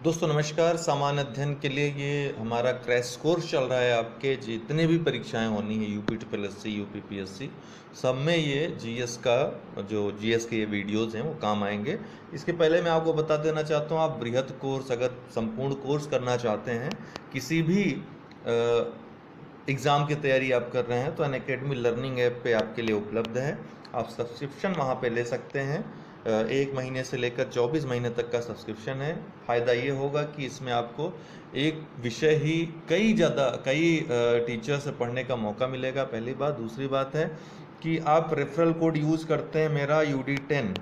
दोस्तों नमस्कार। सामान्य अध्ययन के लिए ये हमारा क्रैश कोर्स चल रहा है। आपके जितने भी परीक्षाएं होनी है UP triple S C, UP P S C, सब में ये जीएस का जो जीएस के ये वीडियोस हैं वो काम आएंगे। इसके पहले मैं आपको बता देना चाहता हूँ, आप बृहद कोर्स अगर संपूर्ण कोर्स करना चाहते हैं, किसी भी एग्ज़ाम की तैयारी आप कर रहे हैं, तो अनअकैडमी लर्निंग ऐप पे आपके लिए उपलब्ध है। आप सब्सक्रिप्शन वहाँ पे ले सकते हैं। 1 महीने से लेकर 24 महीने तक का सब्सक्रिप्शन है। फ़ायदा ये होगा कि इसमें आपको एक विषय ही कई टीचर से पढ़ने का मौका मिलेगा, पहली बात। दूसरी बात है कि आप रेफरल कोड यूज़ करते हैं मेरा UD10,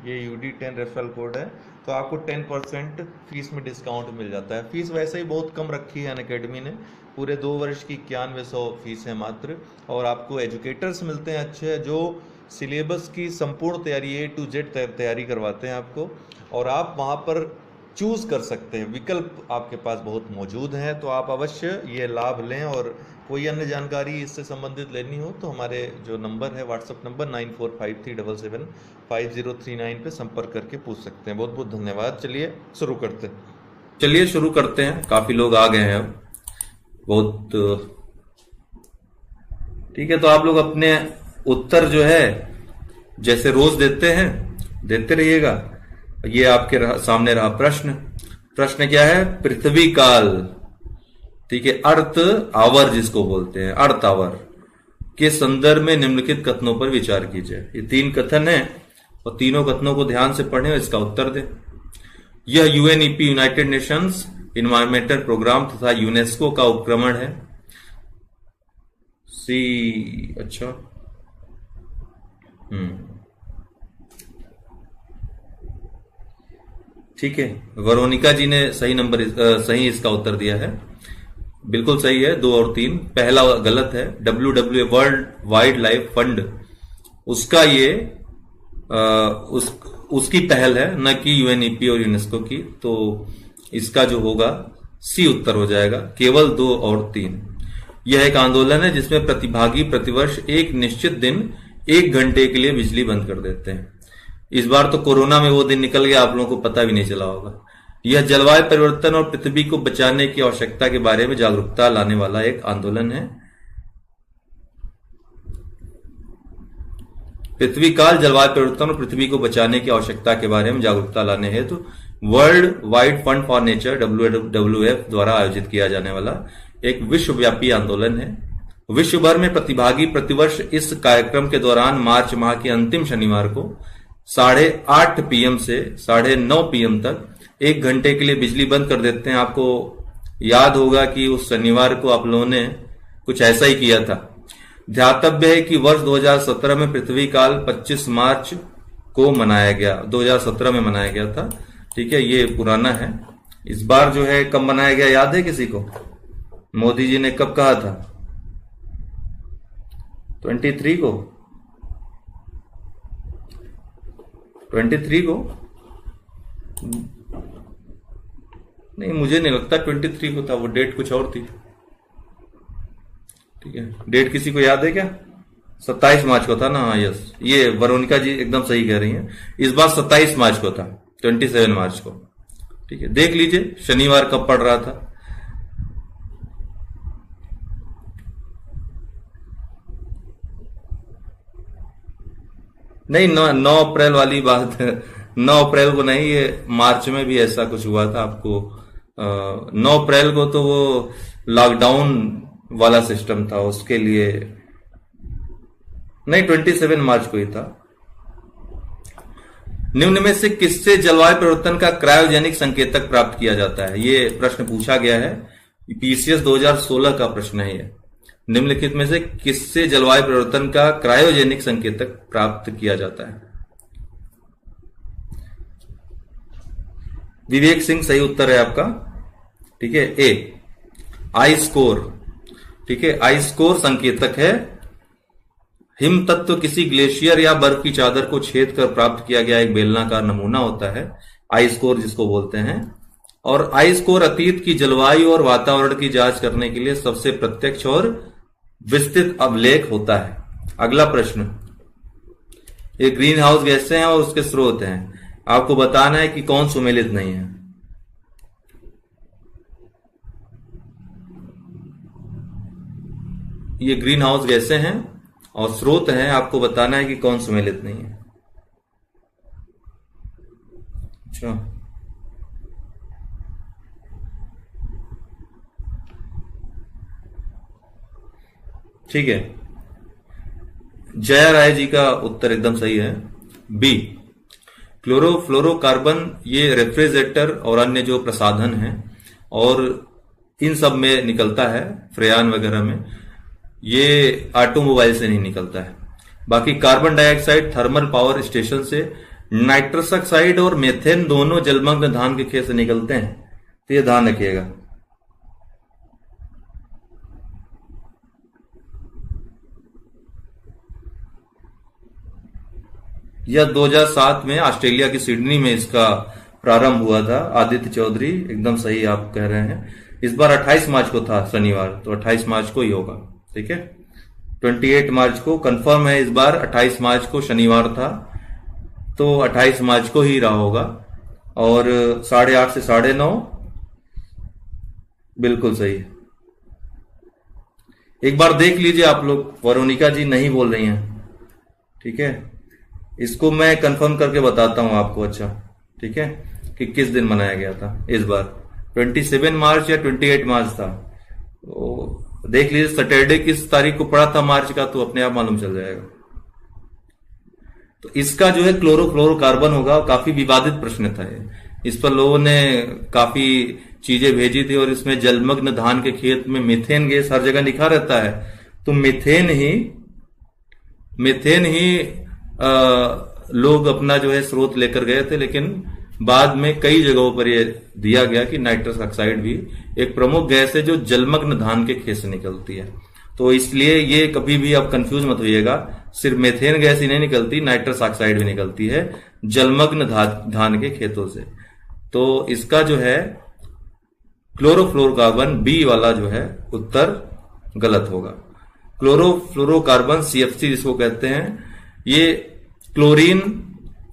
ये UD10 रेफरल कोड है, तो आपको 10% फीस में डिस्काउंट मिल जाता है। फीस वैसे ही बहुत कम रखी है अनअकैडमी ने, पूरे 2 वर्ष की 9100 फीस है मात्र। और आपको एजुकेटर्स मिलते हैं अच्छे, जो सिलेबस की संपूर्ण तैयारी A to Z तैयारी करवाते हैं आपको। और आप वहाँ पर चूज़ कर सकते हैं, विकल्प आपके पास बहुत मौजूद हैं, तो आप अवश्य ये लाभ लें। और कोई अन्य जानकारी इससे संबंधित लेनी हो तो हमारे जो नंबर है, व्हाट्सएप नंबर 9453775039 पे संपर्क करके पूछ सकते हैं। बहुत बहुत धन्यवाद। चलिए शुरू करते हैं। काफ़ी लोग आ गए हैं अब, बहुत ठीक है। तो आप लोग अपने उत्तर जो है जैसे रोज देते हैं, देते रहिएगा। ये आपके सामने रहा प्रश्न क्या है? पृथ्वी काल, ठीक है, अर्थ आवर जिसको बोलते हैं, अर्थ आवर के संदर्भ में निम्नलिखित कथनों पर विचार कीजिए। ये 3 कथन है और तीनों कथनों को ध्यान से पढ़ें और इसका उत्तर दें। यह UNEP, united nations environmental programme तथा यूनेस्को का उपक्रमण है। सी, अच्छा, ठीक है। वरोनिका जी ने सही इसका उत्तर दिया है, बिल्कुल सही है। 2 और 3, पहला गलत है। WWF world wild life fund, उसका ये उसकी पहल है, न कि यूएनईपी और यूनेस्को की। तो इसका जो होगा सी उत्तर हो जाएगा। केवल 2 और 3। यह एक आंदोलन है जिसमें प्रतिभागी प्रतिवर्ष एक निश्चित दिन 1 घंटे के लिए बिजली बंद कर देते हैं। इस बार तो कोरोना में वो दिन निकल गया, आप लोगों को पता भी नहीं चला होगा। यह जलवायु परिवर्तन और पृथ्वी को बचाने की आवश्यकता के बारे में जागरूकता लाने वाला एक आंदोलन है। पृथ्वी काल, जलवायु परिवर्तन और पृथ्वी को बचाने की आवश्यकता के बारे में जागरूकता लाने हेतु world wide fund for nature WWF द्वारा आयोजित किया जाने वाला एक विश्वव्यापी आंदोलन है। विश्व भर में प्रतिभागी प्रतिवर्ष इस कार्यक्रम के दौरान मार्च माह के अंतिम शनिवार को 8:30 PM से 9:30 PM तक 1 घंटे के लिए बिजली बंद कर देते हैं। आपको याद होगा कि उस शनिवार को आप लोगों ने कुछ ऐसा ही किया था। ध्यातव्य है कि वर्ष 2017 में पृथ्वी काल 25 मार्च को मनाया गया, 2017 में मनाया गया था, ठीक है, ये पुराना है। इस बार जो है कब मनाया गया, याद है किसी को? मोदी जी ने कब कहा था? 23 को 23 को नहीं, मुझे नहीं लगता 23 को था, वो डेट कुछ और थी, ठीक है। डेट किसी को याद है क्या? 27 मार्च को था ना? हाँ, यस, ये वरोनिका जी एकदम सही कह रही हैं। इस बार 27 मार्च को था, 27 मार्च को, ठीक है। देख लीजिए शनिवार कब पड़ रहा था। नहीं, 9 अप्रैल वाली बात, 9 अप्रैल को नहीं, ये मार्च में भी ऐसा कुछ हुआ था आपको। 9 अप्रैल को तो वो लॉकडाउन वाला सिस्टम था, उसके लिए नहीं, 27 मार्च को ही था। निम्न में से किससे जलवायु परिवर्तन का क्रायोजेनिक संकेतक प्राप्त किया जाता है? ये प्रश्न पूछा गया है, PCS 2016 का प्रश्न है ये। निम्नलिखित में से किससे जलवायु परिवर्तन का क्रायोजेनिक संकेतक प्राप्त किया जाता है? विवेक सिंह सही उत्तर है आपका, ठीक है। ए, आइस स्कोर, ठीक है, आइस स्कोर संकेतक है। हिम तत्व किसी ग्लेशियर या बर्फ की चादर को छेद कर प्राप्त किया गया एक बेलनाकार नमूना होता है, आइस स्कोर जिसको बोलते हैं। और आइस स्कोर अतीत की जलवायु और वातावरण की जांच करने के लिए सबसे प्रत्यक्ष और विस्तृत अभिलेख होता है। अगला प्रश्न, ये ग्रीन हाउस गैसें हैं और उसके स्रोत हैं, आपको बताना है कि कौन सुमेलित नहीं है। ये ग्रीन हाउस गैसें हैं और स्रोत हैं, आपको बताना है कि कौन सम्मिलित नहीं है। अच्छा, ठीक है, जया राय जी का उत्तर एकदम सही है, बी। क्लोरोफ्लोरोकार्बन ये रेफ्रिजरेटर और अन्य जो प्रसाधन हैं और इन सब में निकलता है, फ्रेयान वगैरह में। ये ऑटोमोबाइल से नहीं निकलता है। बाकी carbon dioxide thermal power station से, नाइट्रस ऑक्साइड और मेथेन दोनों जलमग्न धान के खेत से निकलते हैं, तो ये ध्यान रखिएगा। यह 2007 में ऑस्ट्रेलिया की सिडनी में इसका प्रारंभ हुआ था। आदित्य चौधरी एकदम सही आप कह रहे हैं। इस बार 28 मार्च को था शनिवार, तो 28 मार्च को ही होगा। ठीक है, 28 मार्च को कंफर्म है। इस बार 28 मार्च को शनिवार था, तो 28 मार्च को ही रहा होगा। और 8:30 से 9:30 बिल्कुल सही है। एक बार देख लीजिए आप लोग, वरुणिका जी नहीं बोल रही हैं। ठीक है, इसको मैं कंफर्म करके बताता हूं आपको। अच्छा, ठीक है, कि किस दिन मनाया गया था इस बार, 27 मार्च या 28 मार्च था। तो देख लीजिए सैटरडे किस तारीख को पड़ा था मार्च का, तो अपने आप मालूम चल जाएगा। तो इसका जो है क्लोरोफ्लोरोकार्बन होगा। काफी विवादित प्रश्न था ये, इस पर लोगों ने काफी चीजें भेजी थी। और इसमें जलमग्न धान के खेत में मीथेन गैस हर जगह लिखा रहता है, तो मीथेन ही लोग अपना जो है स्रोत लेकर गए थे। लेकिन बाद में कई जगहों पर यह दिया गया कि नाइट्रस ऑक्साइड भी एक प्रमुख गैस है जो जलमग्न धान के खेत से निकलती है। तो इसलिए ये कभी भी आप कंफ्यूज मत होइएगा, सिर्फ मेथेन गैस ही नहीं निकलती, नाइट्रस ऑक्साइड भी निकलती है जलमग्न धान के खेतों से। तो इसका जो है क्लोरोफ्लोरोकार्बन बी वाला जो है उत्तर गलत होगा। क्लोरोफ्लोरोकार्बन CFC जिसको कहते हैं, ये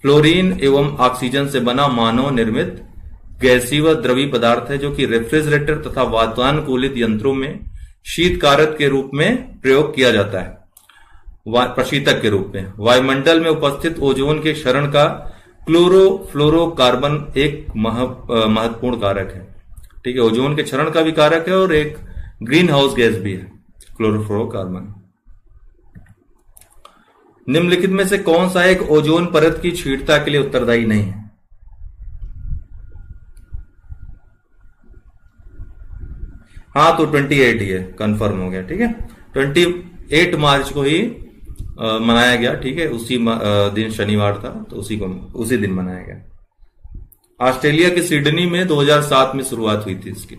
फ्लोरीन एवं ऑक्सीजन से बना मानव निर्मित गैसीय व द्रवी पदार्थ है, जो कि रेफ्रिजरेटर तथा वातानुकूलित यंत्रों में शीत कारक के रूप में प्रयोग किया जाता है, प्रशीतक के रूप में। वायुमंडल में उपस्थित ओजोन के क्षरण का क्लोरोफ्लोरोकार्बन एक महत्वपूर्ण कारक है। ठीक है, ओजोन के क्षरण का भी कारक है और एक ग्रीन हाउस गैस भी है क्लोरोफ्लोरोकार्बन। निम्नलिखित में से कौन सा एक ओजोन परत की क्षीणता के लिए उत्तरदायी नहीं है? हाँ, तो 28 ही है, कंफर्म हो गया। ठीक है, 28 मार्च को ही मनाया गया। ठीक है, उसी दिन शनिवार था, तो उसी दिन मनाया गया। ऑस्ट्रेलिया की सिडनी में 2007 में शुरुआत हुई थी इसकी।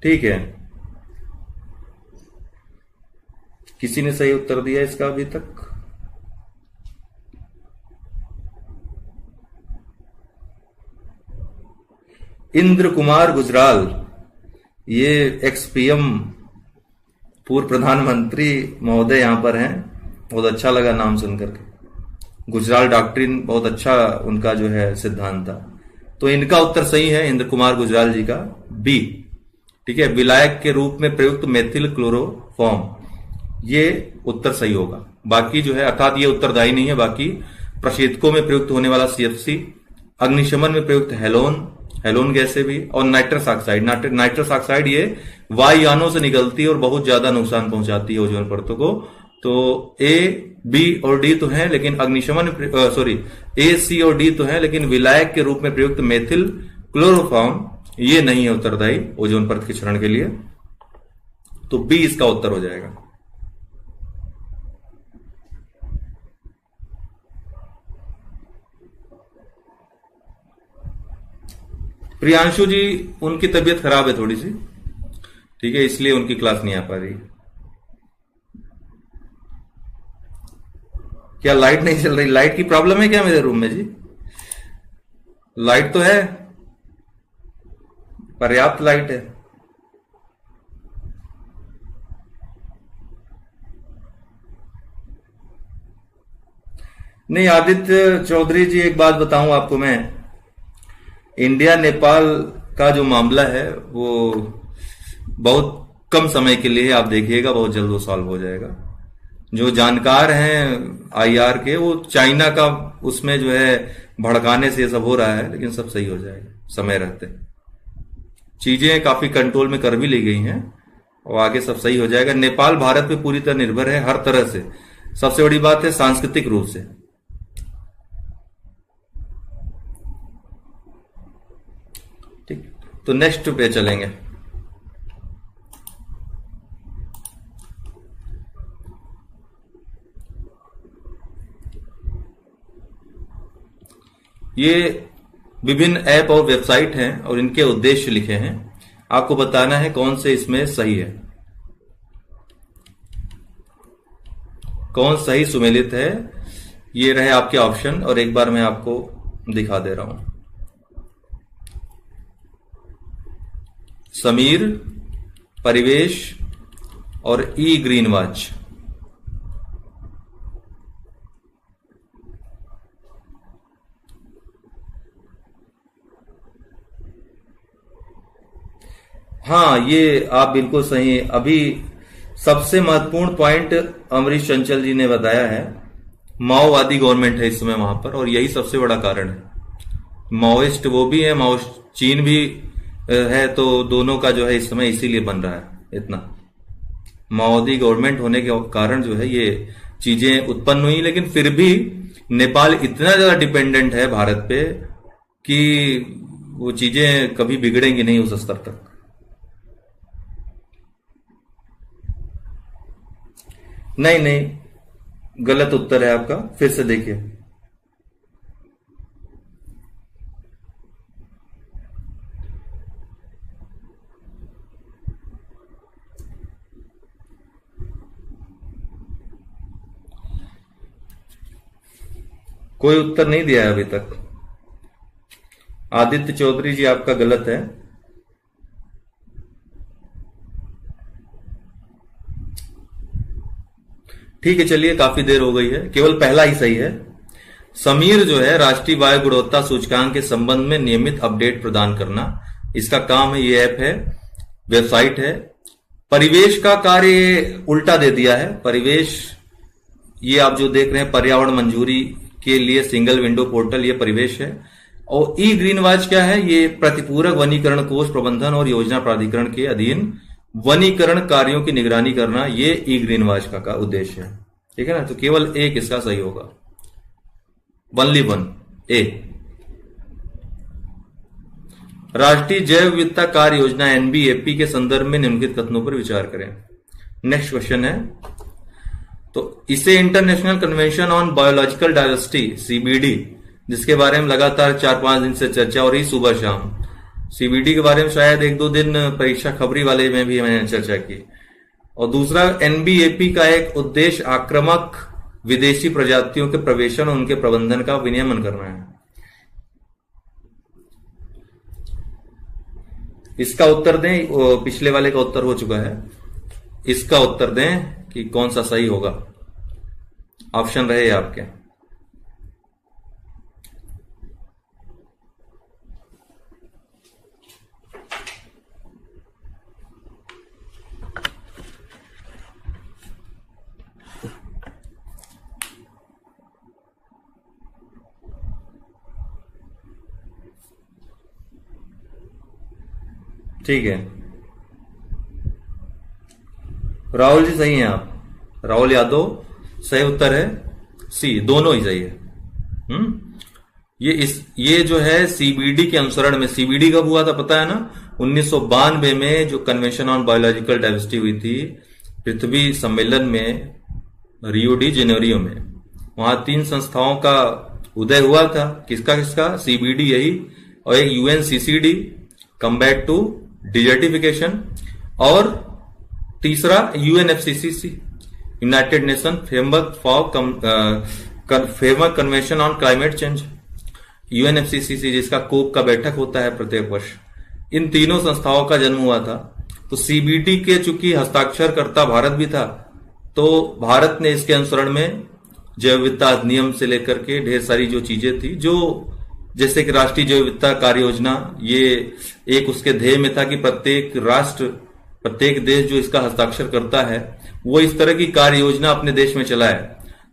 ठीक है, किसी ने सही उत्तर दिया इसका अभी तक? इंद्र कुमार गुजराल, ये XPM पूर्व प्रधानमंत्री महोदय यहां पर हैं। बहुत अच्छा लगा नाम सुनकर के। गुजराल डॉक्ट्रिन बहुत अच्छा उनका जो है सिद्धांत था। तो इनका उत्तर सही है, इंद्र कुमार गुजराल जी का, बी। ठीक है, विलायक के रूप में प्रयुक्त मेथिल क्लोरोफॉर्म, ये उत्तर सही होगा। बाकी जो है अर्थात ये उत्तरदायी नहीं है। बाकी प्रशीतकों में प्रयुक्त होने वाला CFC, अग्निशमन में प्रयुक्त हेलोन गैसें भी, और नाइट्रस ऑक्साइड ये वायुयानों से निकलती है और बहुत ज्यादा नुकसान पहुंचाती है ओजोन परतों को। तो A, B और D तो है, लेकिन A, C और D तो है, लेकिन विलायक के रूप में प्रयुक्त मेथिल क्लोरोफॉर्म ये नहीं है उत्तरदायी ओजोन परत के क्षरण के लिए। तो B इसका उत्तर हो जाएगा। प्रियांशु जी, उनकी तबीयत खराब है थोड़ी सी। ठीक है, इसलिए उनकी क्लास नहीं आ पा रही। क्या लाइट नहीं चल रही? लाइट की प्रॉब्लम है क्या मेरे रूम में जी? लाइट तो है, पर्याप्त लाइट है। नहीं आदित्य चौधरी जी, एक बात बताऊं आपको मैं, इंडिया नेपाल का जो मामला है वो बहुत कम समय के लिए आप देखिएगा, बहुत जल्द वो सॉल्व हो जाएगा। जो जानकार हैं आईआर के, वो चाइना का उसमें जो है भड़काने से ये सब हो रहा है, लेकिन सब सही हो जाएगा समय रहते। चीजें काफी कंट्रोल में कर भी ली गई हैं और आगे सब सही हो जाएगा। नेपाल भारत पे पूरी तरह निर्भर है हर तरह से। सबसे बड़ी बात है सांस्कृतिक रूप से। ठीक, तो नेक्स्ट पे चलेंगे। ये विभिन्न ऐप और वेबसाइट हैं और इनके उद्देश्य लिखे हैं। आपको बताना है कौन से इसमें सही है, कौन सही सुमेलित है। ये रहे आपके ऑप्शन और एक बार मैं आपको दिखा दे रहा हूं। समीर, परिवेश और ई ग्रीन वॉच। हाँ, ये आप बिल्कुल सही। अभी सबसे महत्वपूर्ण पॉइंट अमरीश चंचल जी ने बताया है। माओवादी गवर्नमेंट है इस समय वहां पर, और यही सबसे बड़ा कारण है। माओइस्ट वो भी है, माओइस्ट चीन भी है, तो दोनों का जो है इस समय इसीलिए बन रहा है इतना। माओवादी गवर्नमेंट होने के कारण जो है ये चीजें उत्पन्न हुई, लेकिन फिर भी नेपाल इतना ज्यादा डिपेंडेंट है भारत पे कि वो चीजें कभी बिगड़ेंगी नहीं उस स्तर तक। नहीं नहीं, गलत उत्तर है आपका, फिर से देखिए। कोई उत्तर नहीं दिया है अभी तक। आदित्य चौधरी जी, आपका गलत है। ठीक है, चलिए, काफी देर हो गई है, केवल पहला ही सही है। समीर जो है राष्ट्रीय वायु गुणवत्ता सूचकांक के संबंध में नियमित अपडेट प्रदान करना, इसका काम है। ये ऐप है, वेबसाइट है। परिवेश का कार्य उल्टा दे दिया है। परिवेश, ये आप जो देख रहे हैं पर्यावरण मंजूरी के लिए सिंगल विंडो पोर्टल, ये परिवेश है। और ई ग्रीन वॉच क्या है? ये प्रतिपूरक वनीकरण कोष प्रबंधन और योजना प्राधिकरण के अधीन वनीकरण कार्यों की निगरानी करना, ये ई ग्रीन वॉच का उद्देश्य है। ठीक है ना, तो केवल एक इसका सही होगा, ओनली वन, ए। राष्ट्रीय जैव विविधता कार्य योजना एनबीएपी के संदर्भ में निम्नलिखित कथनों पर विचार करें। नेक्स्ट क्वेश्चन है, तो इसे international convention on biological diversity CBD, जिसके बारे में लगातार 4-5 दिन से चर्चा हो रही सुबह शाम। सीबीडी के बारे में शायद 1-2 दिन परीक्षा खबरी वाले में भी मैंने चर्चा की। और दूसरा, एनबीएपी का एक उद्देश्य आक्रामक विदेशी प्रजातियों के प्रवेशन और उनके प्रबंधन का विनियमन करना है। इसका उत्तर दें, पिछले वाले का उत्तर हो चुका है। इसका उत्तर दें कि कौन सा सही होगा। ऑप्शन रहे आपके। ठीक है, राहुल जी सही हैं आप। राहुल यादव, सही उत्तर है सी, दोनों ही सही है। ये जो है सीबीडी के अनुसरण में, सीबीडी कब हुआ था पता है ना? 1992 में जो कन्वेंशन ऑन बायोलॉजिकल डाइवर्सिटी हुई थी पृथ्वी सम्मेलन में रियो डी जेनेरियो में, वहां 3 संस्थाओं का उदय हुआ था। किसका किसका? सीबीडी यही, और एक यूएनसीसीडी कम्बैट टू डिजर्टिफिकेशन, और तीसरा UNFCCC United nation framework for framework convention on climate change, UNFCCC, जिसका कोप का बैठक होता है प्रत्येक वर्ष। इन तीनों संस्थाओं का जन्म हुआ था। तो सीबीडी के चूंकि हस्ताक्षरकर्ता भारत भी था, तो भारत ने इसके अनुसरण में जैव विविधता अधिनियम से लेकर के ढेर सारी जो चीजें थी, जो जैसे कि राष्ट्रीय जैव विविधता कार्य योजना, ये एक उसके ध्येय में था कि प्रत्येक राष्ट्र, प्रत्येक देश जो इसका हस्ताक्षर करता है वो इस तरह की कार्य योजना अपने देश में चलाए।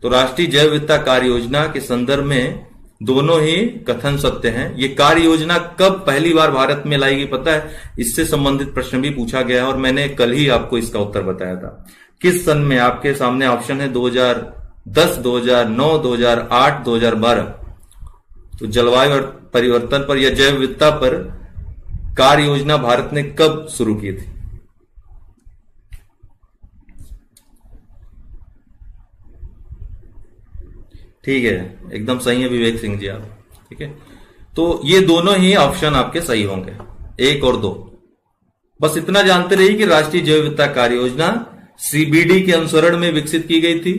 तो राष्ट्रीय जैव विविधता कार्य योजना के संदर्भ में दोनों ही कथन सत्य हैं। ये कार्य योजना कब पहली बार भारत में लाई गई पता है? इससे संबंधित प्रश्न भी पूछा गया है और मैंने कल ही आपको इसका उत्तर बताया था। किस सन में? आपके सामने ऑप्शन है 2010, 2009, 2008, 2012। तो जलवायु परिवर्तन पर या जैव विविधता पर कार्य योजना भारत ने कब शुरू की थी? ठीक है, एकदम सही है विवेक सिंह जी आप। ठीक है, तो ये दोनों ही ऑप्शन आपके सही होंगे, 1 और 2। बस इतना जानते रहिए कि राष्ट्रीय जैव विविधता कार्य योजना सीबीडी के अनुसरण में विकसित की गई थी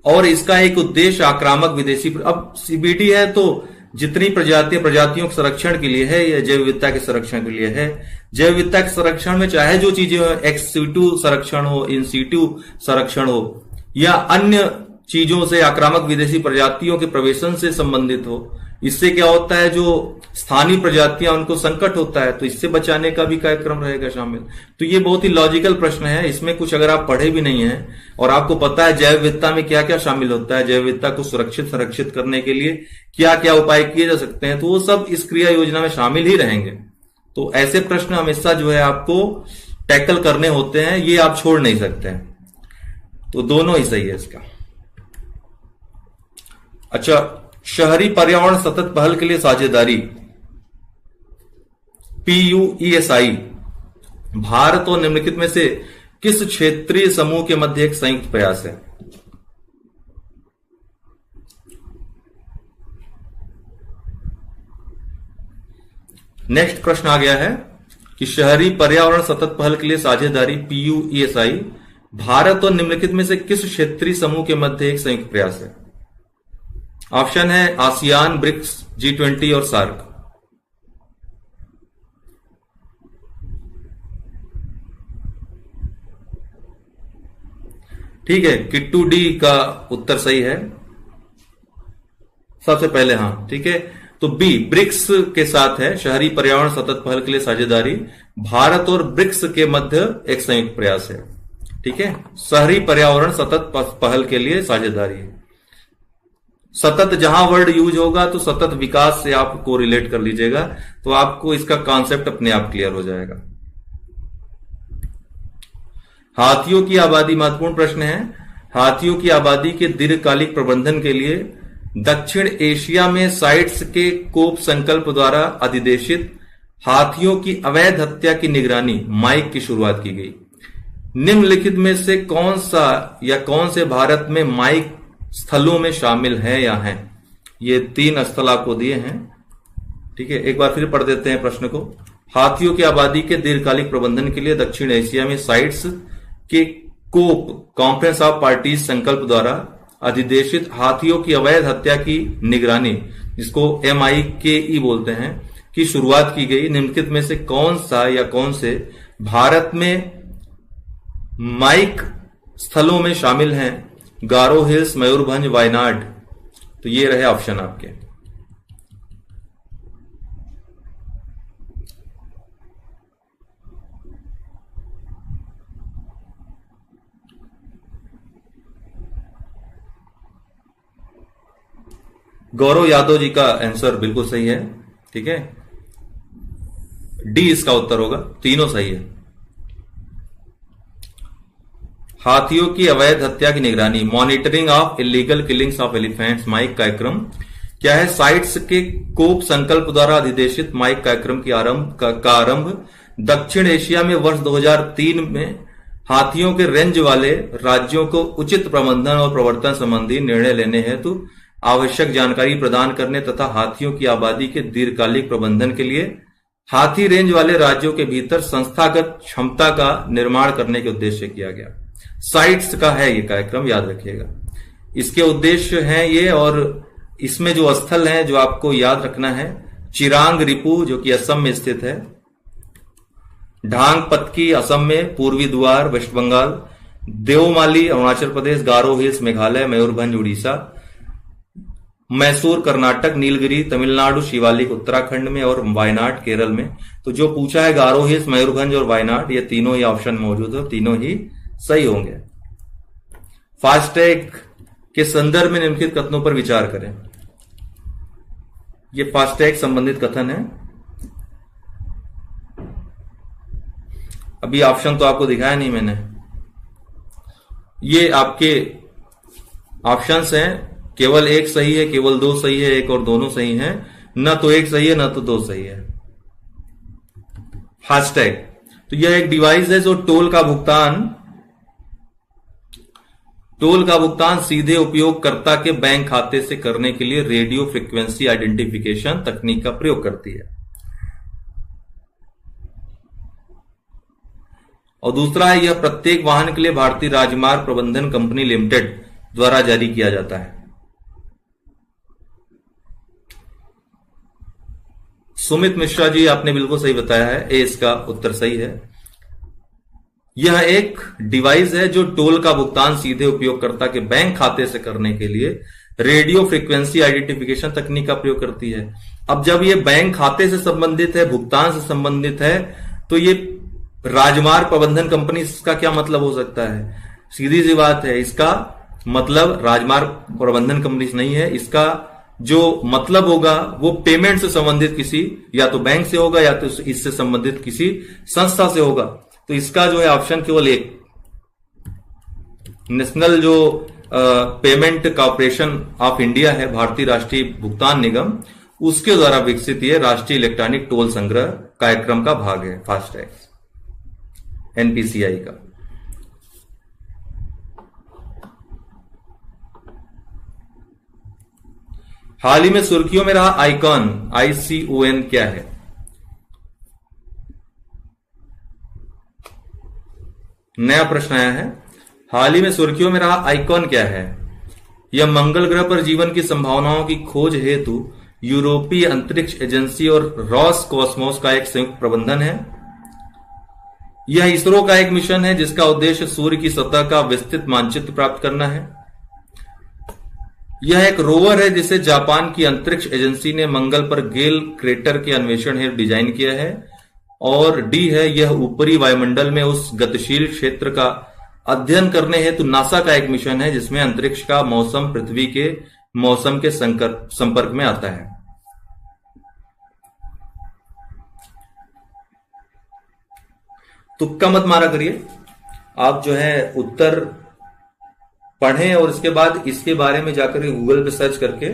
और इसका एक उद्देश्य आक्रामक विदेशी, अब सीबीडी है तो जितनी प्रजातियों के संरक्षण के लिए है या जैव विविधता के संरक्षण के लिए है। जैव विविधता के संरक्षण में चाहे जो चीजें हो, एक्स सीटू संरक्षण हो, इन सीटू संरक्षण हो या अन्य चीजों से, आक्रामक विदेशी प्रजातियों के प्रवेशन से संबंधित हो, इससे क्या होता है जो स्थानीय प्रजातियां उनको संकट होता है तो इससे बचाने का भी कार्यक्रम रहेगा शामिल। तो ये बहुत ही लॉजिकल प्रश्न है, इसमें कुछ अगर आप पढ़े भी नहीं है और आपको पता है जैव विविधता में क्या क्या शामिल होता है, जैव विविधता को संरक्षित करने के लिए क्या क्या उपाय किए जा सकते हैं, तो वो सब इस क्रिया योजना में शामिल ही रहेंगे। तो ऐसे प्रश्न हमेशा जो है आपको टैकल करने होते हैं, ये आप छोड़ नहीं सकते हैं। तो दोनों ही सही है इसका। अच्छा, शहरी पर्यावरण सतत पहल के लिए साझेदारी PUESI भारत और निम्नलिखित में से किस क्षेत्रीय समूह के मध्य एक संयुक्त प्रयास है? नेक्स्ट प्रश्न आ गया है कि शहरी पर्यावरण सतत पहल के लिए साझेदारी PUESI भारत और निम्नलिखित में से किस क्षेत्रीय समूह के मध्य एक संयुक्त प्रयास है? ऑप्शन है आसियान, ब्रिक्स, G20 और सार्क। ठीक है, किट्टू डी का उत्तर सही है सबसे पहले। हाँ ठीक है, तो बी ब्रिक्स के साथ है, शहरी पर्यावरण सतत पहल के लिए साझेदारी भारत और ब्रिक्स के मध्य एक संयुक्त प्रयास है। ठीक है, शहरी पर्यावरण सतत पहल के लिए साझेदारी है। सतत जहां वर्ड यूज होगा तो सतत विकास से आप को रिलेट कर लीजिएगा, तो आपको इसका कॉन्सेप्ट अपने आप क्लियर हो जाएगा। हाथियों की आबादी महत्वपूर्ण प्रश्न है। हाथियों की आबादी के दीर्घकालिक प्रबंधन के लिए दक्षिण एशिया में साइट्स के कोप संकल्प द्वारा अधिदेशित हाथियों की अवैध हत्या की निगरानी माइक की शुरुआत की गई। निम्नलिखित में से कौन सा या कौन से भारत में माइक स्थलों में शामिल है या हैं? ये 3 स्थल आपको दिए हैं। ठीक है, एक बार फिर पढ़ देते हैं प्रश्न को। हाथियों की आबादी के दीर्घकालिक प्रबंधन के लिए दक्षिण एशिया में साइट्स के कोप कॉन्फ्रेंस ऑफ पार्टीज संकल्प द्वारा अधिदेशित हाथियों की अवैध हत्या की निगरानी, जिसको MIKE बोलते हैं, की शुरुआत की गई। निम्नलिखित में से कौन सा या कौन से भारत में माइक स्थलों में शामिल हैं? गारो हिल्स, मयूरभंज, वायनाड। तो ये रहे ऑप्शन आपके। गौरव यादव जी का आंसर बिल्कुल सही है। ठीक है, डी इसका उत्तर होगा, तीनों सही है। हाथियों की अवैध हत्या की निगरानी, monitoring of illegal killings of elephants, MIKE कार्यक्रम क्या है? साइट्स के कोप संकल्प द्वारा अधिदेशित माइक कार्यक्रम की आरंभ दक्षिण एशिया में वर्ष 2003 में हाथियों के रेंज वाले राज्यों को उचित प्रबंधन और प्रवर्तन संबंधी निर्णय लेने हेतु आवश्यक जानकारी प्रदान करने तथा हाथियों की आबादी के दीर्घकालिक प्रबंधन के लिए हाथी रेंज वाले राज्यों के भीतर संस्थागत क्षमता का निर्माण करने के उद्देश्य से किया गया। साइट्स का है ये कार्यक्रम, याद रखिएगा। इसके उद्देश्य हैं ये, और इसमें जो स्थल हैं जो आपको याद रखना है, चिरांग रिपू जो कि असम में स्थित है, ढांग पतकी असम में, पूर्वी द्वार वेस्ट बंगाल, देवमाली अरुणाचल प्रदेश, गारो हिल्स मेघालय, मयूरभंज उड़ीसा, मैसूर कर्नाटक, नीलगिरी तमिलनाडु, शिवालिक उत्तराखंड में और वायनाड केरल में। तो जो पूछा है गारो हिल्स, मयूरभंज और वायनाड, ये तीनों ही ऑप्शन मौजूद है, तीनों ही सही होंगे। फास्टैग के संदर्भ में निम्नलिखित कथनों पर विचार करें। ये फास्टैग संबंधित कथन है। अभी ऑप्शन तो आपको दिखाया नहीं मैंने, ये आपके ऑप्शंस हैं, केवल एक सही है, केवल दो सही है, एक और दोनों सही हैं, न तो एक सही है न तो दो सही है। फास्टैग तो यह एक डिवाइस है जो टोल का भुगतान सीधे उपयोगकर्ता के बैंक खाते से करने के लिए रेडियो फ्रीक्वेंसी आइडेंटिफिकेशन तकनीक का प्रयोग करती है। और दूसरा है, यह प्रत्येक वाहन के लिए भारतीय राजमार्ग प्रबंधन कंपनी लिमिटेड द्वारा जारी किया जाता है। सुमित मिश्रा जी, आपने बिल्कुल सही बताया है, ए इसका उत्तर सही है। यह एक डिवाइस है जो टोल का भुगतान सीधे उपयोगकर्ता के बैंक खाते से करने के लिए रेडियो फ्रीक्वेंसी आइडेंटिफिकेशन तकनीक का प्रयोग करती है। अब जब यह बैंक खाते से संबंधित है, भुगतान से संबंधित है, तो ये राजमार्ग प्रबंधन कंपनी, इसका क्या मतलब हो सकता है? सीधी सी बात है, इसका मतलब राजमार्ग प्रबंधन कंपनी नहीं है। इसका जो मतलब होगा वो पेमेंट से संबंधित किसी, या तो बैंक से होगा या तो इससे संबंधित किसी संस्था से होगा। तो इसका जो है ऑप्शन केवल एक, नेशनल जो पेमेंट कॉर्पोरेशन ऑफ इंडिया है, भारतीय राष्ट्रीय भुगतान निगम, उसके द्वारा विकसित ये राष्ट्रीय इलेक्ट्रॉनिक टोल संग्रह कार्यक्रम का भाग है फास्टैग, एनपीसीआई का। हाल ही में सुर्खियों में रहा आईकॉन, ICON क्या है? नया प्रश्न आया है। हाल ही में सुर्खियों में रहा आईकॉन क्या है? यह मंगल ग्रह पर जीवन की संभावनाओं की खोज हेतु यूरोपीय अंतरिक्ष एजेंसी और रॉस कॉस्मोस का एक संयुक्त प्रबंधन है। यह इसरो का एक मिशन है जिसका उद्देश्य सूर्य की सतह का विस्तृत मानचित्र प्राप्त करना है। यह एक रोवर है जिसे जापान की अंतरिक्ष एजेंसी ने मंगल पर गेल क्रेटर के अन्वेषण हेतु डिजाइन किया है। और डी है, यह ऊपरी वायुमंडल में उस गतिशील क्षेत्र का अध्ययन करने हेतु नासा का एक मिशन है जिसमें अंतरिक्ष का मौसम पृथ्वी के मौसम के संपर्क में आता है। तुक्का मत मारा करिए, आप जो है उत्तर पढ़ें और इसके बाद इसके बारे में जाकर गूगल पे सर्च करके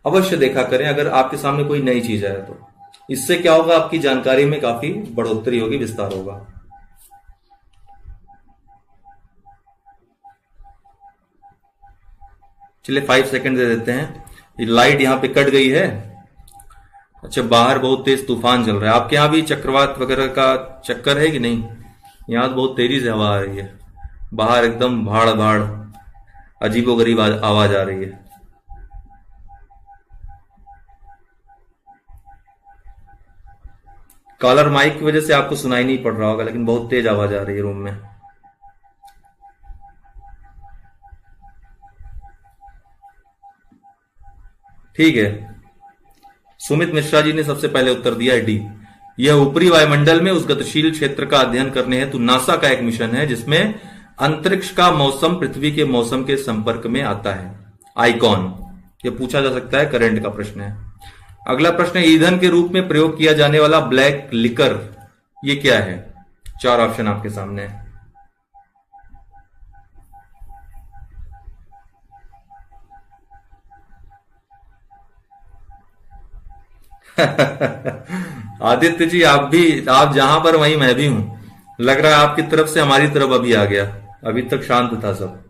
अवश्य देखा करें अगर आपके सामने कोई नई चीज आए तो। इससे क्या होगा, आपकी जानकारी में काफी बढ़ोतरी होगी, विस्तार होगा। चलिए 5 सेकंड दे देते हैं। ये लाइट यहां पे कट गई है। अच्छा, बाहर बहुत तेज तूफान चल रहा है। आपके यहां भी चक्रवात वगैरह का चक्कर है कि नहीं? यहां तो बहुत तेजी से हवा आ रही है, बाहर एकदम भाड़ भाड़ अजीबोगरीब आवाज आ रही है। कॉलर माइक की वजह से आपको सुनाई नहीं पड़ रहा होगा, लेकिन बहुत तेज आवाज आ रही है रूम में। ठीक है, सुमित मिश्रा जी ने सबसे पहले उत्तर दिया है डी। यह ऊपरी वायुमंडल में उस गतिशील क्षेत्र का अध्ययन करने हेतु नासा का एक मिशन है जिसमें अंतरिक्ष का मौसम पृथ्वी के मौसम के संपर्क में आता है। आईकॉन, यह पूछा जा सकता है, करंट का प्रश्न है। अगला प्रश्न, ईंधन के रूप में प्रयोग किया जाने वाला ब्लैक लिकर, ये क्या है? 4 ऑप्शन आपके सामने है। आदित्य जी, आप जहां पर वहीं मैं भी हूं। लग रहा है आपकी तरफ से हमारी तरफ अभी आ गया, अभी तक शांत था सब।